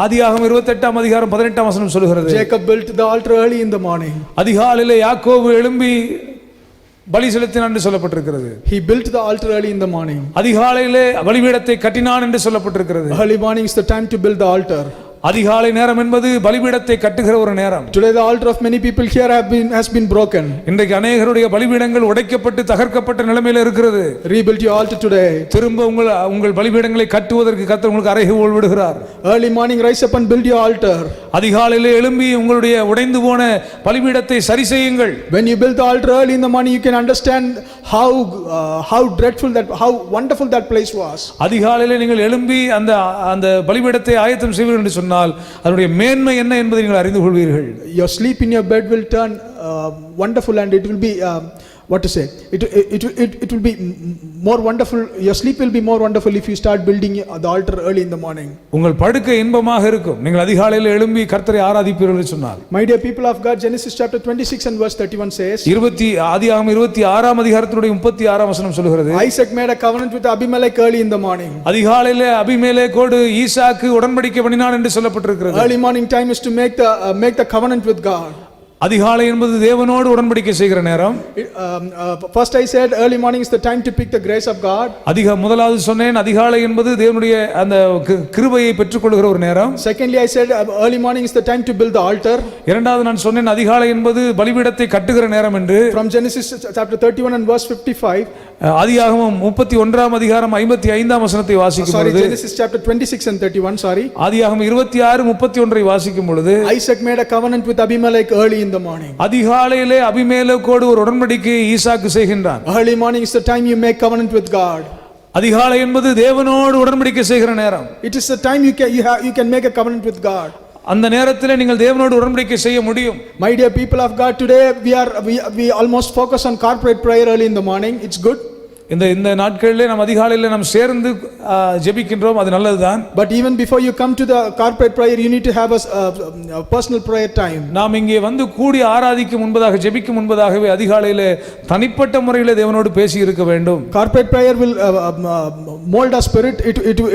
ஆதியாகமம் 28ஆம் அதிகாரம் 18ஆம் வசனம் சொல்கிறது, Jacob built the altar early in the morning. அதிகாலையிலே யாக்கோபு எழும்பி பலி செலுத்தினான் என்று சொல்லப்பட்டிருக்கிறது. He built the altar early in the morning. அதிகாலையிலே பலிபீடத்தை கட்டினான் என்று சொல்லப்பட்டிருக்கிறது. Early morning is the time to build the altar. அதிகாலை நேரம் என்பது பலிபீடத்தை கட்டுகிற ஒரு நேரம். Today the altar of many people here has been broken. இன்றைக்கு அநேகருடைய பலிபீடங்கள் உடைக்கப்பட்டு தகர்க்கப்பட்ட நிலைமையில் இருக்கிறது. Rebuild your altar today. திரும்ப உங்கள் பலிபீடங்களை கட்டுவதற்கு கர்த்தர் உங்களுக்கு அறைகூவல் விடுகிறார். Early morning rise up and build your altar. அதிகாலையிலே எழும்பி உங்களுடைய உடைந்து போன பலிபீடத்தை சரி செய்யுங்கள். When you build the altar early in the morning, you can understand how dreadful how wonderful that place was. அதிகாலையிலே நீங்கள் எழும்பி அந்த பலிபீடத்தை ஆயத்தம் செய்வீர்கள் என்று சொன்னால் அதனுடைய மேன்மை என்ன என்பதை நீங்கள் அறிந்து கொள்வீர்கள். Your sleep in your bed will turn wonderful and it will be what to say, it will be more wonderful. Your sleep will be more wonderful if you start building the altar early in the morning. உங்கள் படுக்கை இன்பமாக இருக்கும் நீங்கள் அதிகாலையில் எழும்பி கர்த்தரை ஆராதிப்பீர்கள் என்று சொன்னால். My dear people of God, Genesis chapter 26 and verse 31 says, ஆதியாகமம் 26ஆம் அதிகாரத்தினுடைய 36ஆம் வசனம் சொல்கிறது, Isaac made a covenant with Abimelech early in the morning. அதிகாலையிலே அபிமெலேக்கோடு ஈசாக்கு உடன்படிக்கை பண்ணினான் என்று சொல்லப்பட்டிருக்கிறது. Early morning time is to make the covenant with God. அதிகாலை என்பது தேவனோடு உடன்படிக்கை செய்கிற நேரம். First I said early morning is the time to pick the grace of God. முதலாவது சொன்னேன் அதிகாலை என்பது தேவனுடைய அந்த கிருபையை பெற்றுக்கொள்கிற ஒரு நேரம். Secondly I said early morning is the time to build the altar. இரண்டாவது நான் சொன்னேன் அதிகாலை என்பது பலிபீடத்தை கட்டுகிற நேரம் என்று. From Genesis chapter 31 and verse 55. ஆதியாகமம் 31ஆம் அதிகாரம் 55ஆம் வசனத்தை வாசிக்கும் பொழுது, sorry, Genesis chapter 26 and 31, sorry. ஆதியாகமம் 26:31 வாசிக்கும் பொழுது, Isaac made a covenant with Abimelech early in the morning. அதிகாலையிலே அபிமெலேக்கோடு ஒரு உடன்படிக்கையை ஈசாக்கு செய்கின்றான். Early morning is the time you make covenant with God. அதிகாலை என்பது தேவனோடு உடன்படிக்கை செய்கிற நேரம். It is the time you can make a covenant with God. அந்த நேரத்திலே நீங்கள் தேவனோடு உடன்படிக்கை செய்ய முடியும். My dear people of God, today we almost focus on corporate prayer early in the morning. It's good. இந்த நாட்களிலே நாம் அதிகாலையிலே நாம் சேர்ந்து ஜெபிக்கின்றோம், அது நல்லதுதான். But even before you come to the corporate prayer, you need to have a personal prayer time. நாம் இங்கே வந்து கூடி ஆராதிக்கும் முன்பதாக ஜெபிக்கும் முன்பதாகவே அதிகாலையிலே தனிப்பட்ட முறையிலே தேவனோடு பேசி இருக்க வேண்டும். Corporate prayer will mold our spirit.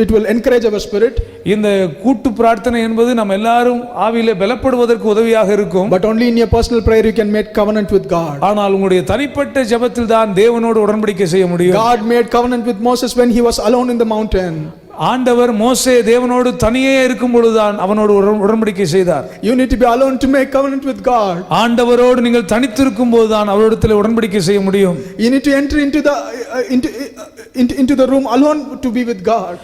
It will encourage our spirit. இந்த கூட்டு பிரார்த்தனை என்பது நம்ம எல்லாரும் ஆவியிலே பலப்படுவதற்கு உதவியாக இருக்கும். But only in your personal prayer you can make covenant with God. ஆனால் உங்களுடைய தனிப்பட்ட ஜெபத்தில் தான் தேவனோடு உடன்படிக்கை செய்ய முடியும். God made covenant with Moses when he was alone in the mountain. ஆண்டவர் மோசே தேவனோடு தனியே இருக்கும் பொழுதுதான் அவனோடு உடன்படிக்கை செய்தார். You need to be alone to make covenant with God. ஆண்டவரோடு நீங்கள் தனித்திருக்கும் போதுதான் அவரிடத்தில் உடன்படிக்கை செய்ய முடியும். You need to enter into the room alone to be with God.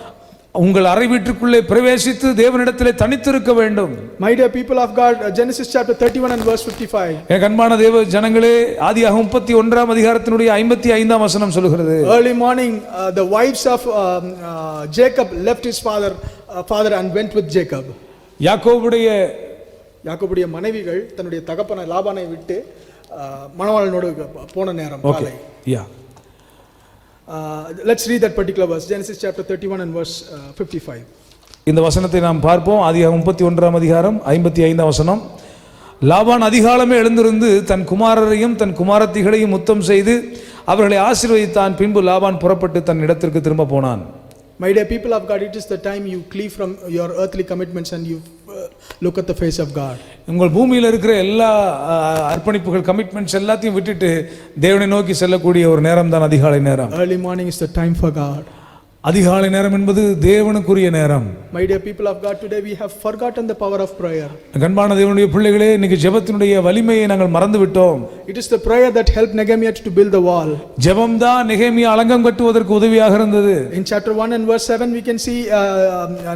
உங்கள் அறை வீட்டுக்குள்ளே பிரவேசித்து தேவனிடத்திலே தனித்திருக்க வேண்டும். My dear people of God, Genesis chapter 31 and verse 55. என் அன்பான தேவ ஜனங்களே, ஆதியாகமம் 31ஆம் அதிகாரத்தினுடைய 55ஆம் வசனம் சொல்கிறது, early morning the wives of Jacob left his father and went with Jacob. யாக்கோபுடைய மனைவிகள் தன்னுடைய தகப்பனை லாபானை விட்டு மணவாளனோடு போன நேரம் காலை. Let's read that particular verse, Genesis chapter 31 and verse 55. இந்த வசனத்தை நாம் பார்ப்போம். ஆதியாகமம் 31ஆம் அதிகாரம் 55ஆம் வசனம். லாபான் அதிகாலமே எழுந்திருந்து தன் குமாரரையும் தன் குமாரத்திகளையும் முத்தம் செய்து அவர்களை ஆசீர்வதித்தான். பின்பு லாபான் புறப்பட்டு தன் இடத்திற்கு திரும்ப போனான். My dear people of God, it is the time you cleave from your earthly commitments and you look at the face of God. உங்கள் பூமியில் இருக்கிற எல்லா அர்ப்பணிப்புகள் கமிட்மெண்ட்ஸ் எல்லாத்தையும் விட்டுட்டு தேவனை நோக்கி செல்லக்கூடிய ஒரு நேரம் தான் அதிகாலை நேரம். Early morning is the time for God. அதிகாலை நேரம் என்பது தேவனுக்குரிய நேரம். My dear people of God, today we have forgotten the power of prayer. கண்பான தேவனுடைய பிள்ளைகளே, இன்னைக்கு ஜெபத்தினுடைய வலிமையை நாங்கள் மறந்து விட்டோம். It is the prayer that helped Nehemiah to build the wall. ஜெபம் தான் நெகேமியா அலங்கம் கட்டுவதற்கு உதவியாக இருந்தது. In chapter 1 and verse 7 we can see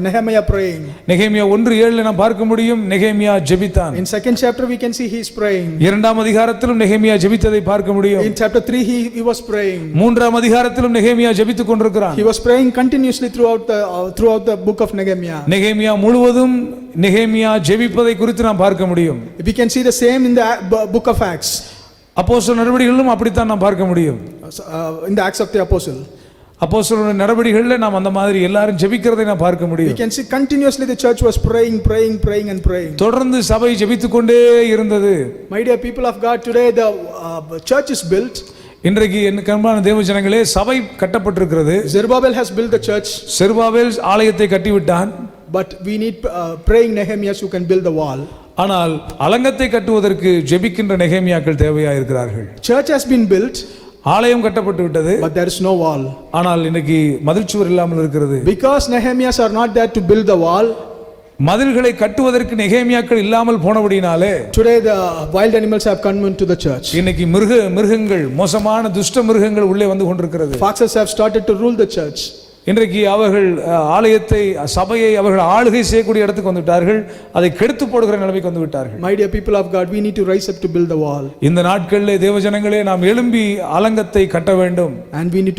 Nehemiah praying. நெகேமியா 1:7 நாம் பார்க்க முடியும், நெகேமியா ஜெபித்தான். In second chapter we can see he is praying. இரண்டாம் அதிகாரத்திலும் நெகேமியா ஜெபித்ததை பார்க்க முடியும். In chapter 3 he was praying. மூன்றாம் அதிகாரத்திலும் நெகேமியா ஜெபித்துக் கொண்டிருக்கிறான். He was praying continuously throughout the book of Nehemiah. நெகேமியா முழுவதும் நெகேமியா ஜெபிப்பதை குறித்து நாம் பார்க்க முடியும். We can see the same in the book of Acts. அப்போஸ்தலர் நடவடிக்கைகளிலும் அப்படித்தான் நாம் பார்க்க முடியும். In the Acts of the Apostle. அப்போஸ்தலர் நடவடிக்கைகளில் நாம் அந்த மாதிரி எல்லாரும் ஜெபிக்கிறதை நாம் பார்க்க முடியும். We can see continuously the church was praying and praying. தொடர்ந்து சபை ஜெபித்துக் கொண்டே இருந்தது. My dear people of God, today the church is built. இன்றைக்கு என் கண்பான தேவ ஜனங்களே, சபை கட்டப்பட்டிருக்கிறது. Zerubbabel has built the church. Zerubbabel ஆலயத்தை கட்டிவிட்டான். But we need praying Nehemiah who can build the wall. ஆனால் அலங்கத்தை கட்டுவதற்கு ஜெபிக்கின்ற நெகேமியாக்கள் தேவையாக இருக்கிறார்கள். Church has been built. ஆலயம் கட்டப்பட்டு விட்டது. But there is no wall. ஆனால் இன்னைக்கு மதில்சுவர் இல்லாமல் இருக்கிறது. Because Nehemiahs are not there to build the wall. மதில்களை கட்டுவதற்கு நெகேமியாக்கள் இல்லாமல் போனபடினாலே today the wild animals have come into the church. இன்னைக்கு மிருகங்கள், மோசமான துஷ்ட மிருகங்கள் உள்ளே வந்து கொண்டிருக்கிறது. Foxes have started to rule the church. இன்றைக்கு அவர்கள் ஆலயத்தை, சபையை அவர்கள் ஆளுகை செய்யக்கூடிய இடத்துக்கு வந்து விட்டார்கள். அதை கெடுத்து போடுகிற நிலைமைக்கு வந்து விட்டார்கள். My dear people of God, we need to rise up to build the wall. இந்த நாட்களிலே தேவஜனங்களே, நாம் எழும்பி அலங்கத்தை கட்ட வேண்டும். And we need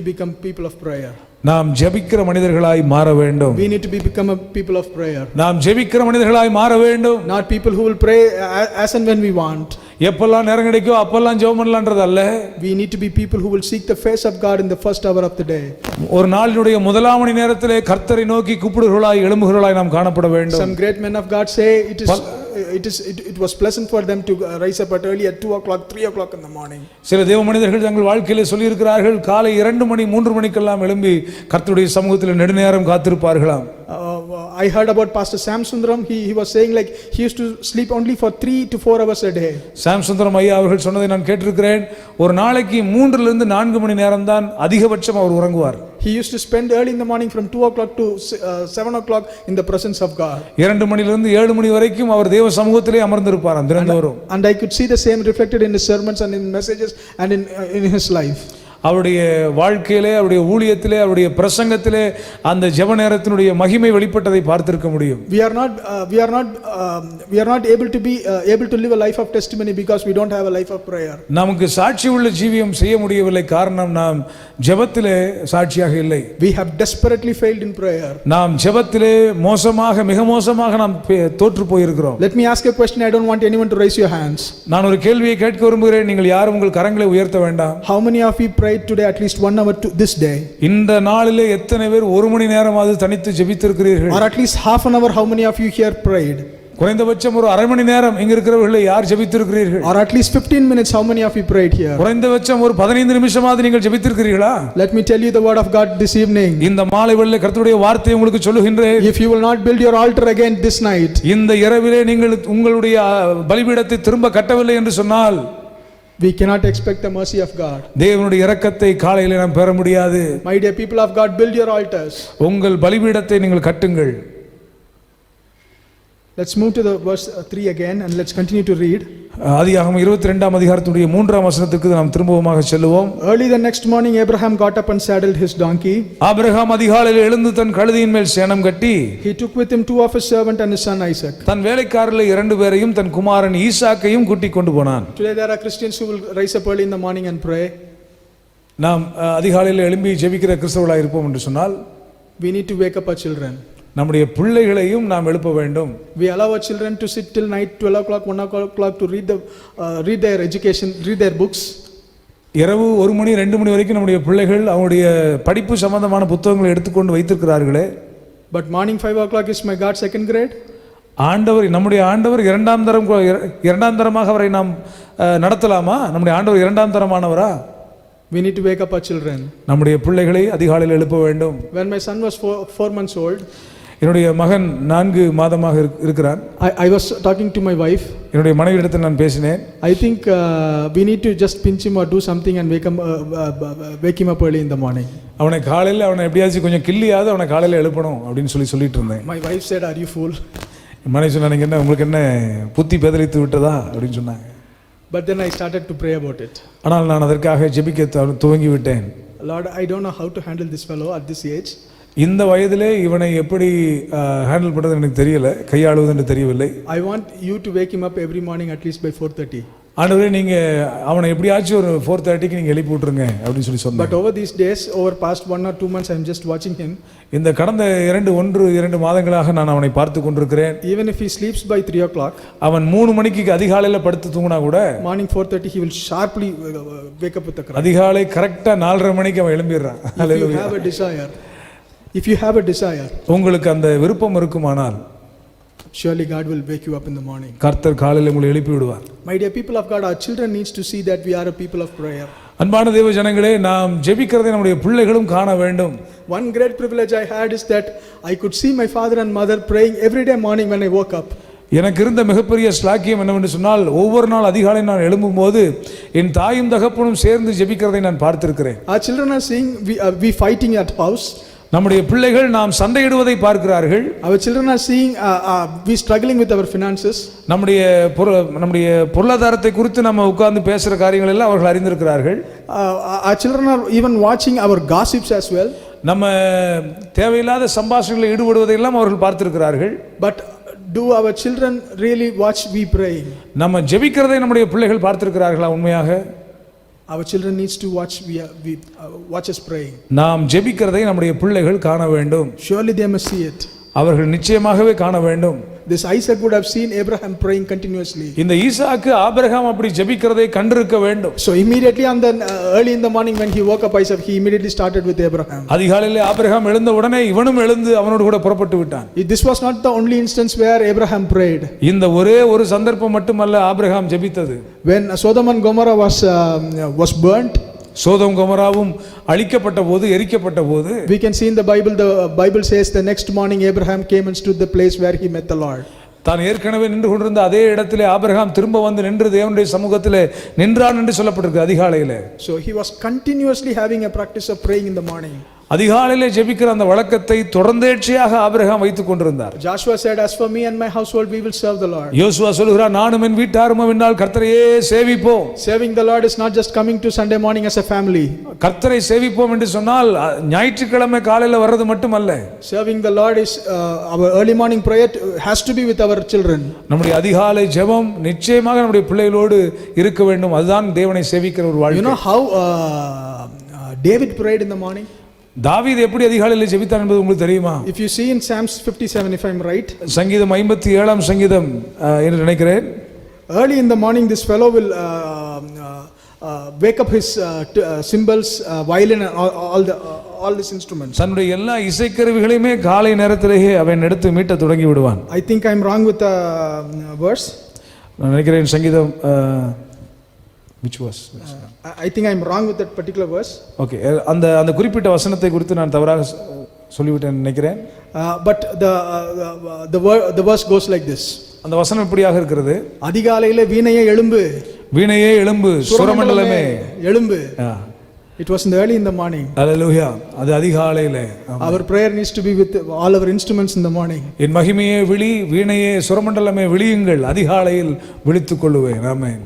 to become people of prayer. நாம் ஜெபிக்கிற மனிதர்களாய் மாற வேண்டும். We need to become a people of prayer. நாம் ஜெபிக்கிற மனிதர்களாய் மாற வேண்டும். Not people who will pray as and when we want. எப்பெல்லாம் நேரம் கிடைக்கோ அப்பெல்லாம் ஜெபம் பண்ணலாம்ன்றது அல்ல. We need to be people who will seek the face of God in the first hour of the day. ஒரு நாளினுடைய முதலாம் மணி நேரத்திலே கர்த்தரை நோக்கி கூப்பிடுகிறவர்களாய் எழும்புகிறவர்களாய் நாம் காணப்பட வேண்டும். Some great men of God say it was pleasant for them to rise up at early at 2 o'clock, 3 o'clock in the morning. சில தேவ மனிதர்கள் தங்கள் வாழ்க்கையிலே சொல்லி இருக்கிறார்கள், காலை 2 மணி 3 மணிக்கெல்லாம் எழும்பி கர்த்தருடைய சமூகத்தில் நெடுநேரம் காத்திருப்பார்களாம். I heard about Pastor Sam Sundaram. He was saying like he used to sleep only for 3 to 4 hours a day. சாம் சுந்தரம் ஐயா அவர்கள் சொன்னதை நான் கேட்டிருக்கிறேன். ஒரு நாளைக்கு 3 லிருந்து 4 மணி நேரம் தான் அதிகபட்சம் அவர் உறங்குவார். He used to spend early in the morning from 2 o'clock to 7 o'clock in the presence of God. 2 மணியிலிருந்து 7 மணி வரைக்கும் அவர் தேவ சமூகத்திலே அமர்ந்திருப்பாராம் தினந்தோறும். And I could see the same reflected in his sermons and in messages and in his life. அவருடைய வாழ்க்கையிலே, அவருடைய ஊழியத்திலே, அவருடைய பிரசங்கத்திலே அந்த ஜெப நேரத்தினுடைய மகிமை வெளிப்பட்டதை பார்த்திருக்க முடியும். We are not able to live a life of testimony because we don't have a life of prayer. நமக்கு சாட்சி உள்ள ஜீவியம் செய்ய முடியவில்லை. காரணம் நாம் ஜெபத்திலே சாட்சியாக இல்லை. We have desperately failed in prayer. நாம் ஜெபத்திலே மோசமாக, மிக மோசமாக நாம் தோற்று போயிருக்கிறோம். Let me ask a question. I don't want anyone to raise your hands. நான் ஒரு கேள்வியை கேட்க விரும்புகிறேன். நீங்கள் யாரும் உங்கள் கரங்களை உயர்த்த வேண்டாம். How many of you prayed today at least 1 hour to this day? இந்த நாளிலே எத்தனை பேர் 1 மணி நேரமாவது தனித்து ஜெபித்திருக்கிறீர்கள்? Or at least half an hour, how many of you here prayed? குறைந்தபட்சம் ஒரு அரை மணி நேரம் இங்க இருக்கிறவர்களை யார் ஜெபித்திருக்கிறீர்கள்? Or at least 15 minutes, how many of you prayed here? குறைந்தபட்சம் ஒரு 15 நிமிஷமாவது நீங்கள் ஜெபித்திருக்கிறீர்களா? Let me tell you the word of God this evening. இந்த மாலை வேளையிலே கர்த்தருடைய வார்த்தையை உங்களுக்கு சொல்லுகின்றேன். If you will not build your altar again this night, இந்த இரவிலே நீங்கள் உங்களுடைய பலிபீடத்தை திரும்ப கட்டவில்லை என்று சொன்னால் we cannot expect the mercy of God. தேவனுடைய இரக்கத்தை காலையிலே நாம் பெற முடியாது. My dear people of God, build your altars. உங்கள் பலிபீடத்தை நீங்கள் கட்டுங்கள். Let's move to the verse 3 again and let's continue to read. ஆதியாகமம் 22ஆம் அதிகாரத்துடைய 3ஆம் வசனத்துக்கு நாம் திரும்பவுமாக செல்லுவோம். Early the next morning Abraham got up and saddled his donkey. Abraham அதிகாலையில் எழுந்து தன் கழுதையின் மேல் சேணம் கட்டி He took with him 2 of his servants and his son Isaac. தன் வேலைக்காரரில் 2 பேரையும் தன் குமாரன் ஈசாக்கையும் கூட்டிக் கொண்டு போனான். Today there are Christians who will rise up early in the morning and pray. நாம் அதிகாலையில் எழும்பி ஜெபிக்கிற கிறிஸ்தவர்களாக இருப்போம் என்று சொன்னால் we need to wake up our children. நம்முடைய பிள்ளைகளையும் நாம் எழுப்ப வேண்டும். We allow our children to sit till night 12 o'clock 1 o'clock to read their education, read their books. இரவு 1 மணி 2 மணி வரைக்கும் நம்முடைய பிள்ளைகள் அவங்களுடைய படிப்பு சம்பந்தமான புத்தகங்களை எடுத்துக்கொண்டு வைத்திருக்கிறார்களே. But morning 5 o'clock is my God second grade. ஆண்டவர், நம்முடைய ஆண்டவர் இரண்டாம் தரமாக அவரை நாம் நடத்தலாமா? நம்முடைய ஆண்டவர் 2ஆம் தரமானவரா? We need to wake up our children. நம்முடைய பிள்ளைகளை அதிகாலையில் எழுப்ப வேண்டும். When my son was 4 months old, என்னுடைய மகன் 4 மாதமாக இருக்கிறான். I was talking to my wife. என்னுடைய மனைவியிடத்தில் நான் பேசினேன். I think we need to just pinch him or do something and wake him up early in the morning. அவனை காலையில் அவனை எப்படியாச்சும் கொஞ்சம் கிள்ளியாவது அவனை காலையில் எழுப்பணும் அப்படின்னு சொல்லிட்டு இருந்தேன். My wife said, "Are you fool?" மனைவி சொன்னா, நீங்க என்ன, உங்களுக்கு என்ன புத்தி பேதலித்து விட்டதா அப்படின்னு சொன்னாங்க. But then I started to pray about it. ஆனால் நான் அதற்காக ஜெபிக்க துவங்கி விட்டேன். Lord, I don't know how to handle this fellow at this age. இந்த வயதிலே இவனை எப்படி ஹேண்டில் பண்றது எனக்கு தெரியல, கையாளுவது என்று தெரியவில்லை. I want you to wake him up every morning at least by 4:30. ஆண்டவரே, நீங்க அவனை எப்படியாச்சும் ஒரு 4:30க்கு நீங்க எழுப்பி விட்டுருங்க அப்படின்னு சொன்னாங்க. But over these days, over past 1 or 2 months, I am just watching him. இந்த கடந்த 2 மாதங்களாக நான் அவனை பார்த்து கொண்டிருக்கிறேன். Even if he sleeps by 3 o'clock, அவன் 3 மணிக்கு அதிகாலையில படுத்து தூங்கினா கூட morning 4:30 he will sharply wake up with a cry. அதிகாலை கரெக்ட்டா 4:30 மணிக்கு அவன் எழும்பிடுறான். If you have a desire, உங்களுக்கு அந்த விருப்பம் இருக்குமானால் surely God will wake you up in the morning. கர்த்தர் காலையில உங்களை எழுப்பி விடுவார். My dear people of God, our children needs to see that we are a people of prayer. அன்பான தேவ ஜனங்களே, நாம் ஜெபிக்கிறதை நம்முடைய பிள்ளைகளும் காண வேண்டும். One great privilege I had is that I could see my father and mother praying every day morning when I woke up. எனக்கு இருந்த மிகப்பெரிய ஸ்லாக்கியம் என்னவென்று சொன்னால், ஒவ்வொரு நாள் அதிகாலை நான் எழும்பும்போது என் தாயும் தகப்பனும் சேர்ந்து ஜெபிக்கிறதை நான் பார்த்திருக்கிறேன். Our children are seeing we fighting at house. நம்முடைய பிள்ளைகள் நாம் சண்டையிடுவதை பார்க்கிறார்கள். Our children are seeing we struggling with our finances. நம்முடைய பொருளாதாரத்தை குறித்து நம்ம உட்கார்ந்து பேசுற காரியங்கள் எல்லாம் அவர்கள் அறிந்திருக்கிறார்கள். Our children are even watching our gossips as well. நம்ம தேவையில்லாத சம்பாஷணைகளில் ஈடுபடுவதையெல்லாம் அவர்கள் பார்த்திருக்கிறார்கள். But do our children really watch we pray? நம்ம ஜெபிக்கிறதை நம்முடைய பிள்ளைகள் பார்த்திருக்கிறார்களா உண்மையாக? Our children needs to watch watch us praying. நாம் ஜெபிக்கிறதை நம்முடைய பிள்ளைகள் காண வேண்டும். Surely they must see it. அவர்கள் நிச்சயமாகவே காண வேண்டும். This Isaac would have seen Abraham praying continuously. இந்த ஈசாக்கு ஆபிரகாம் அப்படி ஜெபிக்கிறதை கண்டிருக்க வேண்டும். So immediately on the early in the morning when he woke up Isaac, he immediately started with Abraham. அதிகாலையிலே ஆபிரகாம் எழுந்த உடனே இவனும் எழுந்து அவனோடு கூட புறப்பட்டு விட்டான். This was not the only instance where Abraham prayed. இந்த ஒரே ஒரு சந்தர்ப்பம் மட்டுமல்ல Abraham ஜெபித்தது. When Sodom and Gomorrah was burnt, சோதம் கொமோராவும் அழிக்கப்பட்ட போது எரிக்கப்பட்ட போது we can see in the Bible says the next morning Abraham came and stood the place where he met the Lord. தான் ஏற்கனவே நின்று கொண்டிருந்த அதே இடத்திலே ஆபிரகாம் திரும்ப வந்து நின்று தேவனுடைய சமூகத்திலே நின்றான் என்று சொல்லப்பட்டிருக்கு அதிகாலையிலே. So he was continuously having a practice of praying in the morning. அதிகாலையிலே ஜெபிக்கிற அந்த வழக்கத்தை தொடர்ந்தேர்ச்சியாக ஆபிரகாம் வைத்துக் கொண்டிருந்தார். Joshua said, as for me and my household we will serve the Lord. யோசுவா சொல்கிறார், நானும் என் வீட்டாரும் என்னால் கர்த்தரையே சேவிப்போம். Serving the Lord is not just coming to Sunday morning as a family. கர்த்தரை சேவிப்போம் என்று சொன்னால் ஞாயிற்றுக்கிழமை காலையில வர்றது மட்டுமல்ல. Serving the Lord is our early morning prayer has to be with our children. நம்முடைய அதிகாலை ஜெபம் நிச்சயமாக நம்முடைய பிள்ளைகளோடு இருக்க வேண்டும். அதுதான் தேவனை சேவிக்கிற ஒரு வாழ்க்கை. You know how David prayed in the morning? தாவீது எப்படி அதிகாலையில் ஜெபித்தான் என்பது உங்களுக்கு தெரியுமா? If you see in Psalms 57, if I'm right, சங்கீதம் 57ஆம் சங்கீதம் என்று நினைக்கிறேன். Early in the morning this fellow will wake up his cymbals, violin and all these instruments. தன்னுடைய எல்லா இசைக்கருவிகளையுமே காலை நேரத்திலேயே அவன் எடுத்து மீட்ட தொடங்கி விடுவான். I think I'm wrong with the verse. நான் நினைக்கிறேன் சங்கீதம் which was I think I'm wrong with that particular verse. Okay, அந்த குறிப்பிட்ட வசனத்தை குறித்து நான் தவறாக சொல்லிவிட்டேன் நினைக்கிறேன். But the verse goes like this. அந்த வசனம் இப்படியாக இருக்கிறது, அதிகாலையிலே வீணையே எழும்பு, வீணையே எழும்பு, சுரமண்டலமே எழும்பு. It was in the early in the morning. Hallelujah. அது அதிகாலையிலே. Our prayer needs to be with all our instruments in the morning. என் மகிமையே விழி, வீணையே சுரமண்டலமே விழியுங்கள், அதிகாலையில் விழித்துக் கொள்ளுவேன். ஆமென்.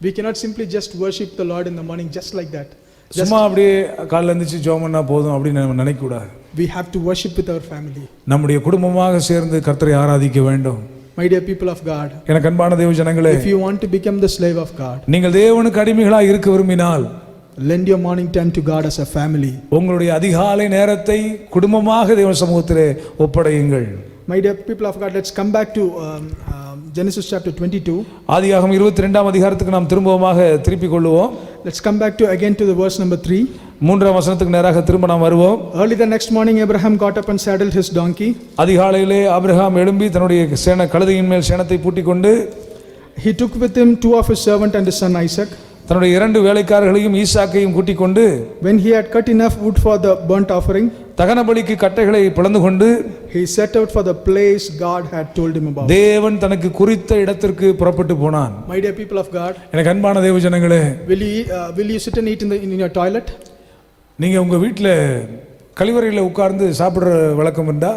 We cannot simply just worship the Lord in the morning just like that. சும்மா அப்படியே காலைல எந்திரிச்சு ஜெபம் பண்ணா போதும் அப்படி நம்ம நினைக்க கூடாது. We have to worship with our family. நம்முடைய குடும்பமாக சேர்ந்து கர்த்தரை ஆராதிக்க வேண்டும். My dear people of God, எனக்கு அன்பான தேவ ஜனங்களே, if you want to become the slave of God, நீங்கள் தேவனுக்கு அடிமைகளாக இருக்க விரும்பினால் lend your morning time to God as a family. உங்களுடைய அதிகாலை நேரத்தை குடும்பமாக தேவ சமூகத்திலே ஒப்படையுங்கள். My dear people of God, let's come back to Genesis chapter 22. ஆதியாகமம் 22ஆம் அதிகாரத்துக்கு நாம் திரும்பவுமாக திருப்பிக் கொள்வோம். Let's come back to again to the verse number 3. மூன்றாம் வசனத்துக்கு நேராக திரும்ப நாம் வருவோம். Early the next morning Abraham got up and saddled his donkey. அதிகாலையிலே ஆபிரகாம் எழும்பி தன்னுடைய கழுதையின் மேல் சேணத்தை பூட்டிக்கொண்டு He took with him 2 of his servants and his son Isaac. தன்னுடைய 2 வேலைக்காரர்களையும் ஈசாக்கையும் கூட்டிக் கொண்டு When he had cut enough wood for the burnt offering, தகன பலிக்கு கட்டைகளை பிளந்து கொண்டு he set out for the place God had told him about. தேவன் தனக்கு குறித்த இடத்திற்கு புறப்பட்டு போனான். My dear people of God, எனக்கு அன்பான தேவ ஜனங்களே, will you sit and eat in your toilet? நீங்க உங்க வீட்டில் கழிவறையில் உட்கார்ந்து சாப்பிடுற வழக்கம் இருந்தா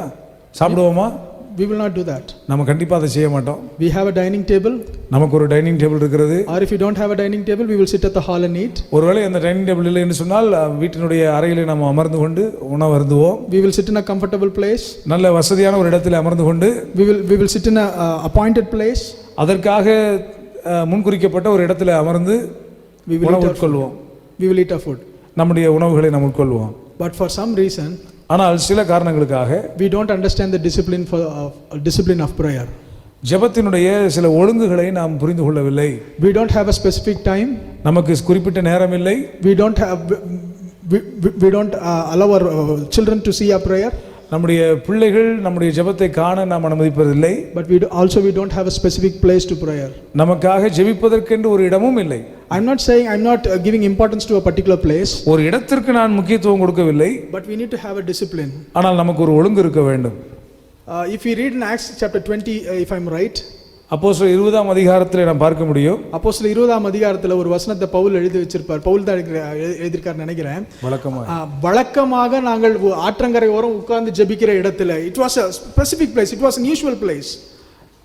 சாப்பிடுவோமா? We will not do that. நம்ம கண்டிப்பா அதை செய்ய மாட்டோம். We have a dining table. நமக்கு ஒரு டைனிங் டேபிள் இருக்கிறது. Or if you don't have a dining table, we will sit at the hall and eat. ஒருவேளை அந்த டைனிங் டேபிள் இல்லை என்று சொன்னால் வீட்டினுடைய அறையிலே நாம் அமர்ந்து கொண்டு உணவு அருந்துவோம். We will sit in a comfortable place. நல்ல வசதியான ஒரு இடத்தில் அமர்ந்து கொண்டு we will sit in a appointed place. அதற்காக முன்குறிக்கப்பட்ட ஒரு இடத்தில் அமர்ந்து உணவு உட்கொள்வோம். We will eat our food. நம்முடைய உணவுகளை நாம் உட்கொள்வோம். But for some reason, ஆனால் சில காரணங்களுக்காக we don't understand the discipline of prayer. ஜெபத்தினுடைய சில ஒழுங்குகளை நாம் புரிந்து கொள்ளவில்லை. We don't have a specific time. நமக்கு குறிப்பிட்ட நேரம் இல்லை. We don't allow our children to see our prayer. நம்முடைய பிள்ளைகள் நம்முடைய ஜெபத்தை காண நாம் அனுமதிப்பதில்லை. But we don't have a specific place to prayer. நமக்காக ஜெபிப்பதற்கென்று ஒரு இடமும் இல்லை. I'm not saying I'm not giving importance to a particular place. ஒரு இடத்திற்கு நான் முக்கியத்துவம் கொடுக்கவில்லை. But we need to have a discipline. ஆனால் நமக்கு ஒரு ஒழுங்கு இருக்க வேண்டும். If we read in Acts chapter 20, if I'm right, அப்போஸ்தலர் 20ஆம் அதிகாரத்தில் நாம் பார்க்க முடியும். அப்போஸ்தலர் 20ஆம் அதிகாரத்தில் ஒரு வசனத்தை பவுல் எழுதி வச்சிருப்பார். பவுல் தான் எழுதியிருக்கார் நினைக்கிறேன். வழக்கமாக நாங்கள் ஆற்றங்கரை ஓரம் உட்கார்ந்து ஜெபிக்கிற இடத்துல, it was a specific place, it was an usual place.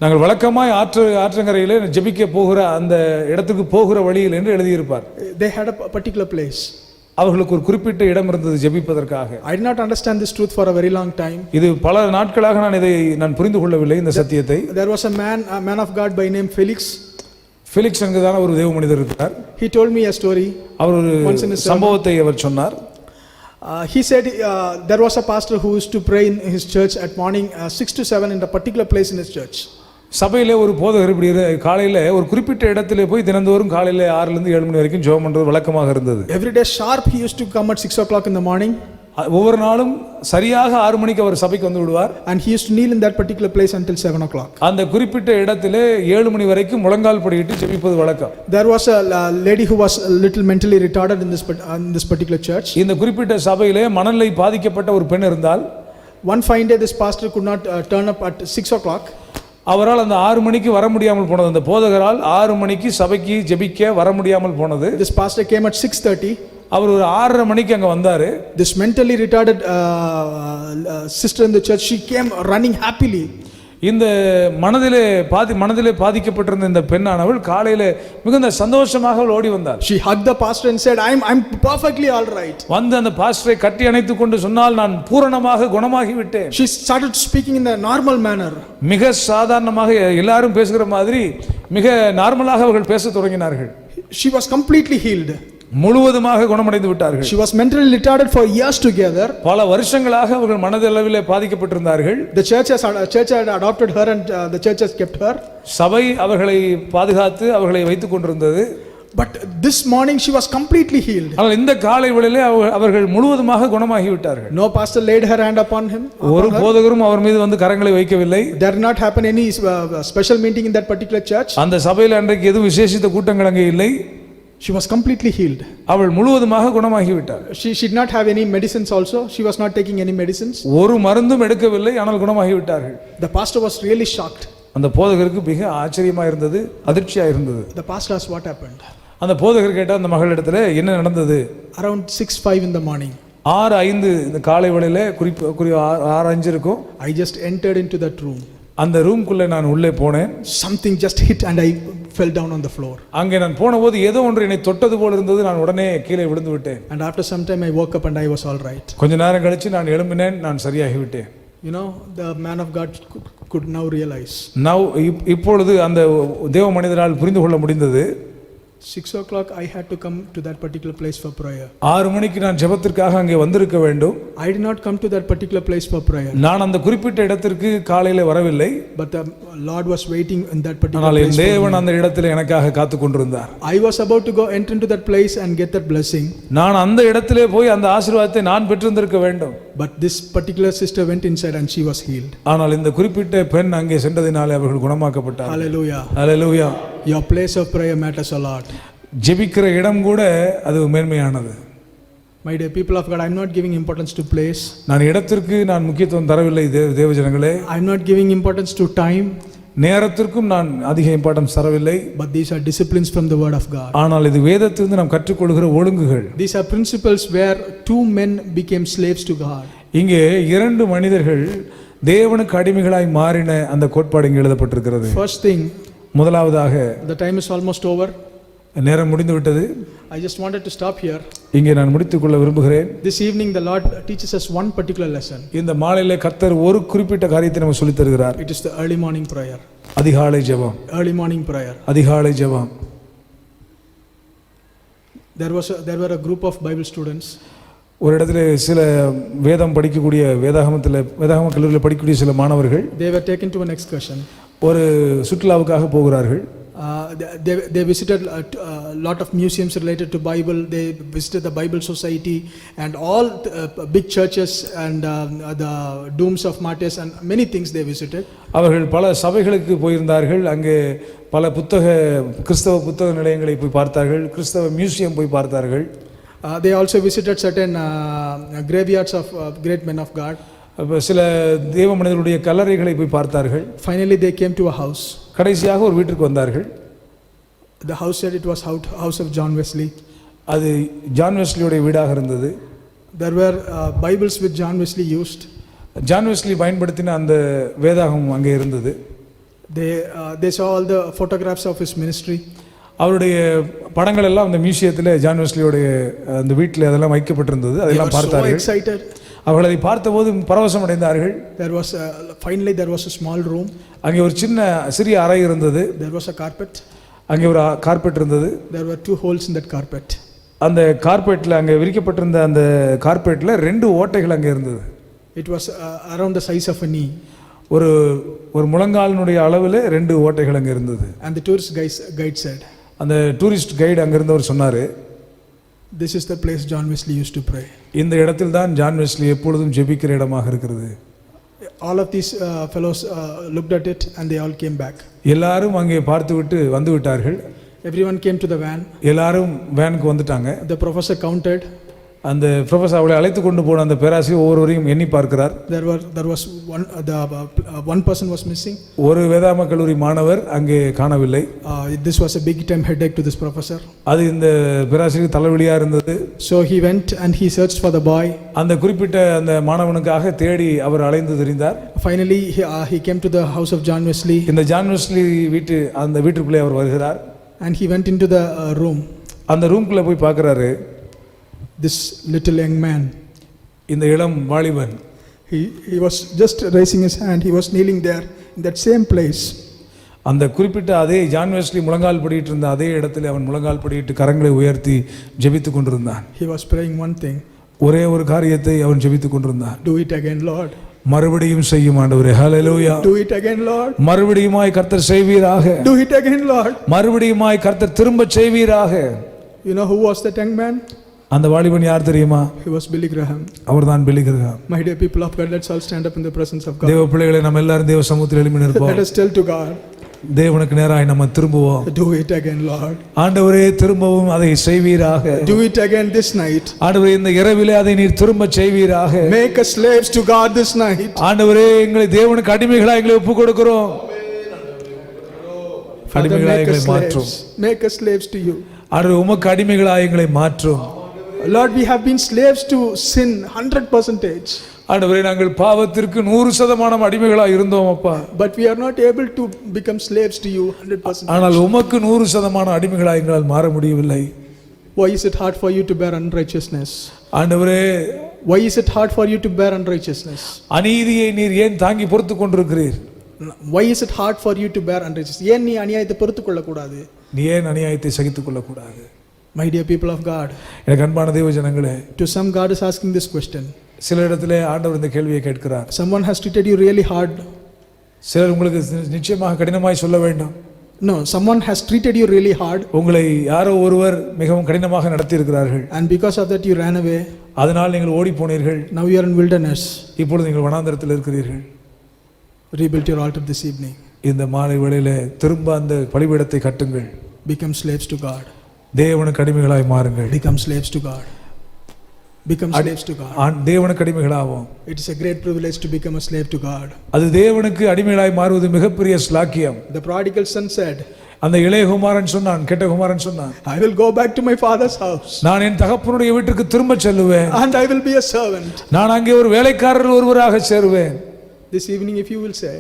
நாங்கள் வழக்கமாய் ஆற்றங்கரையிலே ஜெபிக்க போகிற அந்த இடத்துக்கு போகிற வழியில் என்று எழுதியிருப்பார். They had a particular place. அவர்களுக்கு ஒரு குறிப்பிட்ட இடம் இருந்தது ஜெபிப்பதற்காக. I did not understand this truth for a very long time. இது பல நாட்களாக நான் புரிந்து கொள்ளவில்லை இந்த சத்தியத்தை. There was a man of God by name Felix. Felix என்கிறதான ஒரு தேவ மனிதர் இருக்கிறார். He told me a story. அவர் ஒரு சம்பவத்தை அவர் சொன்னார். He said there was a pastor who used to pray in his church at morning 6 to 7 in a particular place in his church. சபையிலே ஒரு போதகர் இப்படி காலையில ஒரு குறிப்பிட்ட இடத்துல போய் தினந்தோறும் காலையில 6 லிருந்து 7 மணி வரைக்கும் ஜெபம் பண்றது வழக்கமாக இருந்தது. Every day sharp he used to come at 6 o'clock in the morning. ஒவ்வொரு நாளும் சரியாக 6 மணிக்கு அவர் சபைக்கு வந்து விடுவார். And he used to kneel in that particular place until 7 o'clock. அந்த குறிப்பிட்ட இடத்திலே 7 மணி வரைக்கும் முழங்கால் படியிட்டு ஜெபிப்பது வழக்கம். There was a lady who was a little mentally retarded in this particular church. இந்த குறிப்பிட்ட சபையிலே மனநிலை பாதிக்கப்பட்ட ஒரு பெண் இருந்தால், one fine day this pastor could not turn up at 6 o'clock. அவரால் அந்த 6 மணிக்கு வர முடியாமல் போனது. அந்த போதகரால் 6 மணிக்கு சபைக்கு ஜெபிக்க வர முடியாமல் போனது. This pastor came at 6:30. அவர் ஒரு 6:30 மணிக்கு அங்க வந்தாரு. This mentally retarded sister in the church, she came running happily. இந்த மனதிலே பாதிக்கப்பட்டிருந்த இந்த பெண்ணானவள் காலையில மிகுந்த சந்தோஷமாக ஓடி வந்தாள். She hugged the pastor and said, I'm perfectly all right. வந்து அந்த பாஸ்டரை கட்டி அணைத்துக் கொண்டு சொன்னால், நான் பூரணமாக குணமாகி விட்டேன். She started speaking in the normal manner. மிக சாதாரணமாக எல்லாரும் பேசுகிற மாதிரி மிக நார்மலாக அவர்கள் பேச தொடங்கினார்கள். She was completely healed. முழுவதுமாக குணமடைந்து விட்டார்கள். She was mentally retarded for years together. பல வருஷங்களாக அவர்கள் மனதளவிலே பாதிக்கப்பட்டிருந்தார்கள். The church had adopted her and the church has kept her. சபை அவர்களை பாதுகாத்து அவர்களை வைத்துக் கொண்டிருந்தது. But this morning she was completely healed. ஆனால் இந்த காலை வேளையிலே அவர்கள் முழுவதுமாக குணமாகி விட்டார்கள். No pastor laid her hand upon him. ஒரு போதகரும் அவர் மீது வந்து கரங்களை வைக்கவில்லை. There did not happen any special meeting in that particular church. அந்த சபையில் அன்றைக்கு எதுவும் விசேஷித்த கூட்டங்கள் அங்கே இல்லை. She was completely healed. அவள் முழுவதுமாக குணமாகி விட்டாள். She did not have any medicines also. She was not taking any medicines. ஒரு மருந்தும் எடுக்கவில்லை, ஆனால் குணமாகி விட்டார்கள். The pastor was really shocked. அந்த போதகருக்கு மிக ஆச்சரியமா இருந்தது, அதிர்ச்சியா இருந்தது. The pastor asked what happened. அந்த போதகர் கேட்ட அந்த மகளிடத்துல என்ன நடந்தது? Around 6:05 in the morning. 6:05 இந்த காலை வேளையில குறிப்பு 6:05 இருக்கும். I just entered into that room. அந்த ரூம்க்குள்ளே நான் உள்ளே போனேன். Something just hit and I fell down on the floor. அங்கே நான் போனபோது ஏதோ ஒன்று என்னை தொட்டது போல இருந்தது. நான் உடனே கீழே விழுந்து விட்டேன். And after some time I woke up and I was all right. கொஞ்ச நேரம் கழிச்சு நான் எழும்பினேன், நான் சரியாகி விட்டேன். You know, the man of God could now realize. இப்பொழுது அந்த தேவ மனிதனால் புரிந்து கொள்ள முடிந்தது. 6 o'clock I had to come to that particular place for prayer. 6 மணிக்கு நான் ஜெபத்திற்காக அங்கே வந்திருக்க வேண்டும். I did not come to that particular place for prayer. நான் அந்த குறிப்பிட்ட இடத்திற்கு காலையில வரவில்லை. But the Lord was waiting in that particular ஆனால் place. தேவன் அந்த இடத்தில் எனக்காக காத்துக் கொண்டிருந்தார். I was about to go enter into that place and get that blessing. நான் அந்த இடத்திலே போய் அந்த ஆசீர்வாதத்தை நான் பெற்றிருந்திருக்க வேண்டும். But this particular sister went inside and she was healed. ஆனால் இந்த குறிப்பிட்ட பெண் அங்கே சென்றதினாலே அவர்கள் குணமாக்கப்பட்டார்கள். Hallelujah. Hallelujah. Your place of prayer matters a lot. ஜெபிக்கிற இடம் கூட அது மேன்மையானது. My dear people of God, I am not giving importance to place. நான் இடத்திற்கு நான் முக்கியத்துவம் தரவில்லை தேவஜனங்களே. I am not giving importance to time. நேரத்திற்கும் நான் அதிக இம்பார்ட்டன்ஸ் தரவில்லை. But these are disciplines from the word of God. ஆனால் இது வேதத்திலிருந்து நாம் கற்றுக்கொள்கிற ஒழுங்குகள். These are principles where two men became slaves to God. இங்கே 2 மனிதர்கள் தேவனுக்கு அடிமைகளாய் மாறின அந்த கோட்பாடு இங்கே எழுதப்பட்டிருக்கிறது. First thing, முதலாவதாக, the time is almost over. நேரம் முடிந்து விட்டது. I just wanted to stop here. இங்கே நான் முடித்துக் கொள்ள விரும்புகிறேன். This evening the Lord teaches us one particular lesson. இந்த மாலையிலே கர்த்தர் ஒரு குறிப்பிட்ட காரியத்தை நமக்கு சொல்லித் தருகிறார். It is the early morning prayer. அதிகாலை ஜெபம். Early morning prayer. அதிகாலை ஜெபம். There were a group of Bible students. ஒரு இடத்துல சில வேதம் படிக்கக்கூடிய வேதாகம கல்லூரியில் படிக்கக்கூடிய சில மாணவர்கள் They were taken to an excursion. ஒரு சுற்றுலாவுக்காக போகிறார்கள். They visited a lot of museums related to Bible. They visited the Bible Society and all big churches and the domes of martyrs and many things they visited. அவர்கள் பல சபைகளுக்கு போயிருந்தார்கள். அங்கே பல கிறிஸ்தவ புத்தக நிலையங்களை போய் பார்த்தார்கள். கிறிஸ்தவ மியூசியம் போய் பார்த்தார்கள். They also visited certain graveyards of great men of God. சில தேவ மனிதர்களுடைய கல்லறைகளை போய் பார்த்தார்கள். Finally they came to a house. கடைசியாக ஒரு வீட்டுக்கு வந்தார்கள். The house said it was house of John Wesley. அது ஜான் வெஸ்லியுடைய வீடாக இருந்தது. There were Bibles which John Wesley used. John Wesley பயன்படுத்தின அந்த வேதாகமம் அங்கே இருந்தது. They saw all the photographs of his ministry. அவருடைய படங்கள் எல்லாம் அந்த மியூசியத்தில் ஜான் வெஸ்லியோடைய அந்த வீட்டில் அதெல்லாம் வைக்கப்பட்டிருந்தது. அதெல்லாம் பார்த்தார்கள். அவர்கள் அதை பார்த்தபோது பரவசம் அடைந்தார்கள். Finally there was a small room. அங்கே ஒரு சிறிய அறை இருந்தது. There was a carpet. அங்கே ஒரு கார்பெட் இருந்தது. There were 2 holes in that carpet. அந்த கார்பெட்டில் அங்கே விரிக்கப்பட்டிருந்த அந்த கார்பெட்டில் 2 ஓட்டைகள் அங்கே இருந்தது. It was around the size of a knee. ஒரு முழங்காலினுடைய அளவில் 2 ஓட்டைகள் அங்கே இருந்தது. And the tourist guide said, அந்த டூரிஸ்ட் கைடு அங்கே இருந்தவர் சொன்னார், This is the place John Wesley used to pray. இந்த இடத்தில் தான் ஜான் வெஸ்லி எப்பொழுதும் ஜெபிக்கிற இடமாக இருக்கிறது. All of these fellows looked at it and they all came back. எல்லாரும் அங்கே பார்த்துவிட்டு வந்து விட்டார்கள். Everyone came to the van. எல்லாரும் வேனுக்கு வந்துட்டாங்க. The professor counted. அந்த ப்ரொஃபஸர் அவளை அழைத்து கொண்டு போன அந்த பேராசிரியர் ஒவ்வொருவரையும் எண்ணி பார்க்கிறார். There was one person was missing. ஒரு வேதாம கல்லூரி மாணவர் அங்கே காணவில்லை. This was a big time headache to this professor. அது இந்த பேராசிரியர் தலைவலியா இருந்தது. So he went and he searched for the boy. அந்த குறிப்பிட்ட அந்த மாணவனுக்காக தேடி அவர் அலைந்து திரிந்தார். Finally he came to the house of John Wesley. இந்த ஜான் வெஸ்லி அந்த வீட்டுக்குள்ளே அவர் வருகிறார். And he went into the room. அந்த ரூம்குள்ள போய் பார்க்கறாரு. This little young man, இந்த இளம் வாலிபன், he was just raising his hand. He was kneeling there in that same place. அந்த குறிப்பிட்ட அதே ஜான் வெஸ்லி முழங்கால் படியிட்டு இருந்த அதே இடத்துல அவன் முழங்கால் படியிட்டு கரங்களை உயர்த்தி ஜெபித்துக் கொண்டிருந்தான். He was praying one thing. ஒரே ஒரு காரியத்தை அவன் ஜெபித்துக் கொண்டிருந்தான். Do it again, Lord. மறுபடியும் செய்யும் ஆண்டவரே. ஹல்லேலூயா. Do it again, Lord. மறுபடியுமாய் கர்த்தர் செய்வீராக. Do it again, Lord. மறுபடியுமாய் கர்த்தர் திரும்ப செய்வீராக. You know who was that young man? அந்த வாலிபன் யார் தெரியுமா? He was Billy Graham. அவர்தான் பில்லி Graham. My dear people of God, let's all stand up in the presence of God. தேவ பிள்ளைகளே, நம்ம எல்லாரும் தேவ சமூகத்தில் எழும்பி நிற்போம். Let us tell to God. தேவனுக்கு நேராய் நம்ம திரும்புவோம். Do it again, Lord. ஆண்டவரே, திரும்பவும் அதை செய்வீராக. Do it again this night. ஆண்டவரே, இந்த இரவிலே அதை நீர் திரும்ப செய்வீராக. Make us slaves to God this night. ஆண்டவரே, எங்களை தேவனுக்கு அடிமைகளாய் எங்களை ஒப்புக் கொடுக்கிறோம். அடிமைகளாய் எங்களை மாற்றும். Make us slaves to you. ஆண்டவரே, உமக்கு அடிமைகளாய் எங்களை மாற்றும். Lord, we have been slaves to sin 100%. ஆண்டவரே, நாங்கள் பாவத்திற்கு 100% அடிமைகளாய் இருந்தோம் அப்பா. But we are not able to become slaves to you 100%. ஆனால் உமக்கு 100% அடிமைகளாய் எங்களால் மாற முடியவில்லை. Why is it hard for you to bear unrighteousness? ஆண்டவரே, why is it hard for you to bear unrighteousness? அநீதியை நீர் ஏன் தாங்கி பொறுத்துக் கொண்டிருக்கிறீர்? Why is it hard for you to bear unrighteousness? ஏன் நீ அநியாயத்தை பொறுத்துக் கொள்ள கூடாது? நீ ஏன் அநியாயத்தை சகித்துக் கொள்ள கூடாது? My dear people of God, எனக்கு அன்பான தேவ ஜனங்களே, to some God is asking this question. சில இடத்திலே ஆண்டவர் இந்த கேள்வியை கேட்கிறார். Someone has treated you really hard. சிலர் உங்களுக்கு நிச்சயமாக கடினமாய் சொல்ல வேண்டும். No, someone has treated you really hard. உங்களை யாரோ ஒருவர் மிகவும் கடினமாக நடத்தி இருக்கிறார்கள். And because of that you ran away. அதனால் நீங்கள் ஓடி போனீர்கள். Now you are in wilderness. இப்பொழுது நீங்கள் வனாந்தரத்தில் இருக்கிறீர்கள். Rebuild your altar this evening. இந்த மாலை வேளையிலே திரும்ப அந்த பலிபீடத்தை கட்டுங்கள். Become slaves to God. தேவனுக்கு அடிமைகளாய் மாறுங்கள். Become slaves to God. Become slaves to God. தேவனுக்கு அடிமைகளாவோம். It is a great privilege to become a slave to God. அது தேவனுக்கு அடிமைகளாய் மாறுவது மிகப்பெரிய ஸ்லாக்கியம். The prodigal son said, அந்த இளைய குமாரன் சொன்னான், கெட்ட குமாரன் சொன்னான், I will go back to my father's house. நான் என் தகப்பனுடைய வீட்டுக்கு திரும்ப செல்லுவேன். And I will be a servant. நான் அங்கே ஒரு வேலைக்காரர் ஒருவராக சேருவேன். This evening if you will say,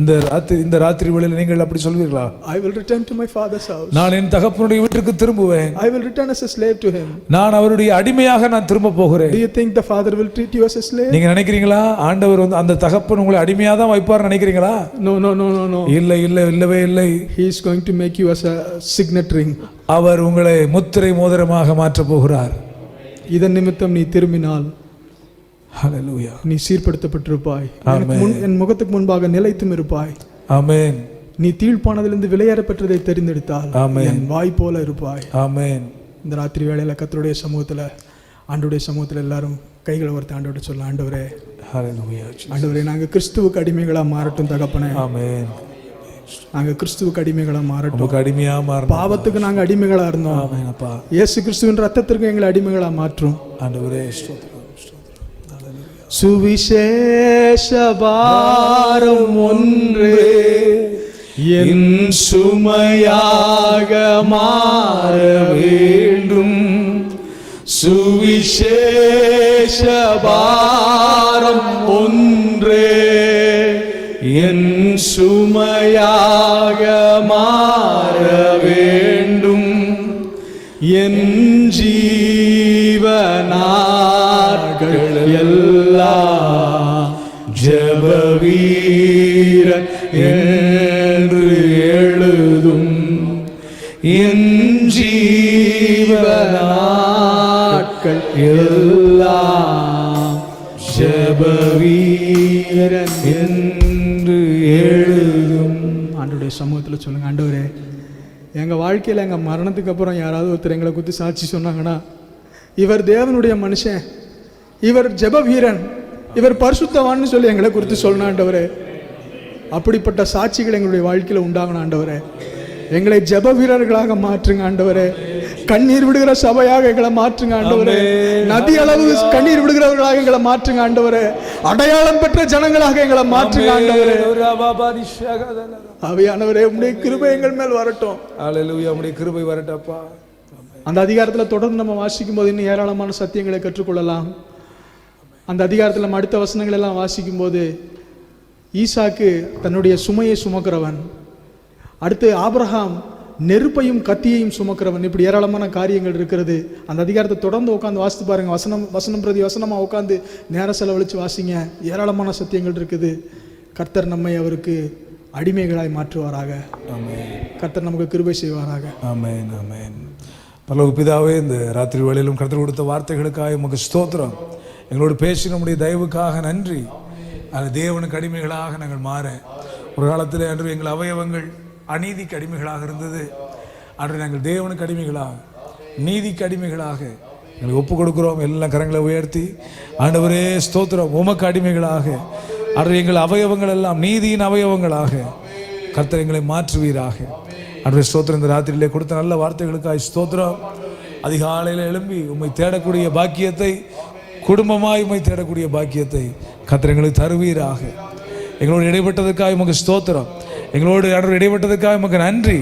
இந்த ராத்திரி வேளையில் நீங்கள் அப்படி சொல்வீர்களா? I will return to my father's house. நான் என் தகப்பனுடைய வீட்டுக்கு திரும்புவேன். I will return as a slave to him. நான் அவருடைய அடிமையாக நான் திரும்ப போகிறேன். Do you think the father will treat you as a slave? நீங்க நினைக்கிறீங்களா ஆண்டவர் அந்த தகப்பன் உங்களை அடிமையா தான் வைப்பார் நினைக்கிறீங்களா? No, no, no, no, no. இல்லவே இல்லை. He is going to make you as a signet ring. அவர் உங்களை முத்திரை மோதிரமாக மாற்ற போகிறார். இதன் நிமித்தம் நீ திரும்பினால் ஹல்லேலூயா, நீ சீர்படுத்தப்பட்டிருப்பாய். என் முகத்துக்கு முன்பாக நிலைத்தும் இருப்பாய். ஆமென். நீ தீழ்ப்பானதிலிருந்து விலையேற பெற்றதை தெரிந்தெடுத்தால் என் வாய் போல இருப்பாய். ஆமென். இந்த ராத்திரி வேளையில கர்த்தருடைய சமூகத்துல, ஆண்டவருடைய சமூகத்துல எல்லாரும் கைகளை உயர்த்தி ஆண்டவரே சொல்ல, ஆண்டவரே, ஹல்லேலூயா, ஆண்டவரே, நாங்க கிறிஸ்துவுக்கு அடிமைகளா மாறட்டும் தகப்பனே. ஆமென். நாங்க கிறிஸ்துவுக்கு அடிமைகளா மாறட்டும். உங்களுக்கு அடிமையா மாறணும். பாவத்துக்கு நாங்க அடிமைகளா இருந்தோம். ஆமென் அப்பா. இயேசு கிறிஸ்துவின் ரத்தத்திற்கு எங்களை அடிமைகளா மாற்றும். ஆண்டவரே, ஸ்தோத்திரம். சுவிசேஷ பாரம் ஒன்றே என் சுமையாக மாற வேண்டும். சுவிசேஷ பாரம் ஒன்றே என் சுமையாக மாற வேண்டும். என் ஜீவனாட்கள் எல்லாம் ஜெப வீரன் என்று எழுதும். என் ஜீவனாட்கள் எல்லாம் ஜெப வீரன் என்று எழுதும். ஆண்டவருடைய சமூகத்தில் சொல்லுங்க, ஆண்டவரே, எங்கள் வாழ்க்கையில் எங்கள் மரணத்துக்கு அப்புறம் யாராவது ஒருத்தர் எங்களை குறித்து சாட்சி சொன்னாங்கன்னா இவர் தேவனுடைய மனுஷன், இவர் ஜெப வீரன், இவர் பரிசுத்தவான்னு சொல்லி எங்களை குறித்து சொல்லணும் ஆண்டவரே. அப்படிப்பட்ட சாட்சிகள் எங்களுடைய வாழ்க்கையில் உண்டாகணும் ஆண்டவரே. எங்களை ஜெப வீரர்களாக மாற்றுங்க ஆண்டவரே. கண்ணீர் விடுகிற சபையாக எங்களை மாற்றுங்க ஆண்டவரே. நதி அளவு கண்ணீர் விடுகிறவர்களாக எங்களை மாற்றுங்க ஆண்டவரே. அடையாளம் பெற்ற ஜனங்களாக எங்களை மாற்றுங்க ஆண்டவரே. ஆவியானவரே, உம்முடைய கிருபை எங்கள் மேல் வரட்டும். அல்லேலூயா, உம்முடைய கிருபை வரட்டப்பா. அந்த அதிகாரத்தில் தொடர்ந்து நம்ம வாசிக்கும் போது இன்னும் ஏராளமான சத்தியங்களை கற்றுக்கொள்ளலாம். அந்த அதிகாரத்தில் நம்ம அடுத்த வசனங்கள் எல்லாம் வாசிக்கும் போது ஈசாக்கு தன்னுடைய சுமையை சுமக்கிறவன், அடுத்து ஆபிரகாம் நெருப்பையும் கத்தியையும் சுமக்கிறவன், இப்படி ஏராளமான காரியங்கள் இருக்கிறது. அந்த அதிகாரத்தை தொடர்ந்து உட்காந்து வாசித்து பாருங்க. வசனம் பிரதி வசனமாக உட்காந்து நேரம் செலவழித்து வாசிங்க. ஏராளமான சத்தியங்கள் இருக்குது. கர்த்தர் நம்மை அவருக்கு அடிமைகளாய் மாற்றுவாராக. கர்த்தர் நமக்கு கிருபை செய்வாராக. ஆமென், ஆமென். பரலோக பிதாவே, இந்த ராத்திரி வேளையிலும் கர்த்தர் கொடுத்த வார்த்தைகளுக்காக உமக்கு ஸ்தோத்திரம். எங்களோடு பேசி நம்முடைய தயவுக்காக நன்றி. அந்த தேவனுக்கு அடிமைகளாக நாங்கள் மாற, ஒரு காலத்தில் அன்று எங்கள் அவயவங்கள் அநீதிக்கு அடிமைகளாக இருந்தது. அன்று நாங்கள் தேவனுக்கு அடிமைகளாக, நீதிக்கு அடிமைகளாக எங்களை ஒப்பு கொடுக்கிறோம். எல்லாம் கரங்களை உயர்த்தி, ஆண்டவரே ஸ்தோத்திரம், உமக்கு அடிமைகளாக அன்று எங்கள் அவயவங்கள் எல்லாம் நீதியின் அவயவங்களாக கர்த்தர் எங்களை மாற்றுவீராக. அன்று ஸ்தோத்திரம். இந்த ராத்திரியிலே கொடுத்த நல்ல வார்த்தைகளுக்காக ஸ்தோத்திரம். அதிகாலையில் எழும்பி உம்மை தேடக்கூடிய பாக்கியத்தை, குடும்பமாய் உம்மை தேடக்கூடிய பாக்கியத்தை கர்த்தர் எங்களுக்கு தருவீராக. எங்களோடு இடைப்பட்டதற்காக உமக்கு ஸ்தோத்திரம். எங்களோடு ஆண்டவர் இடைப்பட்டதற்காக உமக்கு நன்றி.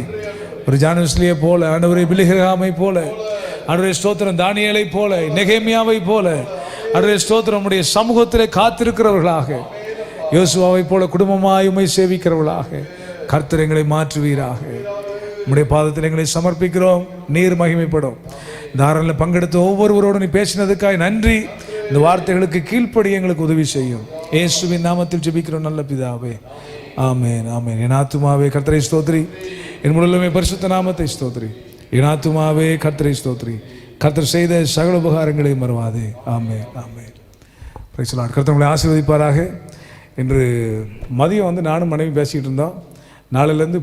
ஒரு ஜானஸ்லியை போல, ஆண்டவரை பிலிகிரகாமை போல, ஆண்டவரே ஸ்தோத்திரம், தானியேலை போல, நெகேமியாவை போல, ஆண்டவரே ஸ்தோத்திரம், நம்முடைய சமூகத்திலே காத்திருக்கிறவர்களாக, யோசுவாவை போல குடும்பமாய் உம்மை சேவிக்கிறவர்களாக கர்த்தர் எங்களை மாற்றுவீராக. உம்முடைய பாதத்தில் எங்களை சமர்ப்பிக்கிறோம். நீர் மகிமைப்படும். தாராளத்தில் பங்கெடுத்த ஒவ்வொருவரோடு நீ பேசினதுக்காக நன்றி. இந்த வார்த்தைகளுக்கு கீழ்ப்படி எங்களுக்கு உதவி செய்யும். இயேசுவின் நாமத்தில் ஜெபிக்கிறோம் நல்ல பிதாவே. ஆமென், ஆமென். என் ஆத்துமாவே கர்த்தரை ஸ்தோத்திரி, என் முழுமே பரிசுத்த நாமத்தை ஸ்தோத்திரி. என் ஆத்துமாவே கர்த்தரை ஸ்தோத்திரி, கர்த்தர் செய்த சகல உபகாரங்களை மறவாதே. ஆமென், ஆமென். Praise the Lord. கர்த்தர் உங்களை ஆசீர்வதிப்பாராக. இன்று மதியம் நானும் மனைவி பேசிக்கிட்டு இருந்தோம். நாளையிலேருந்து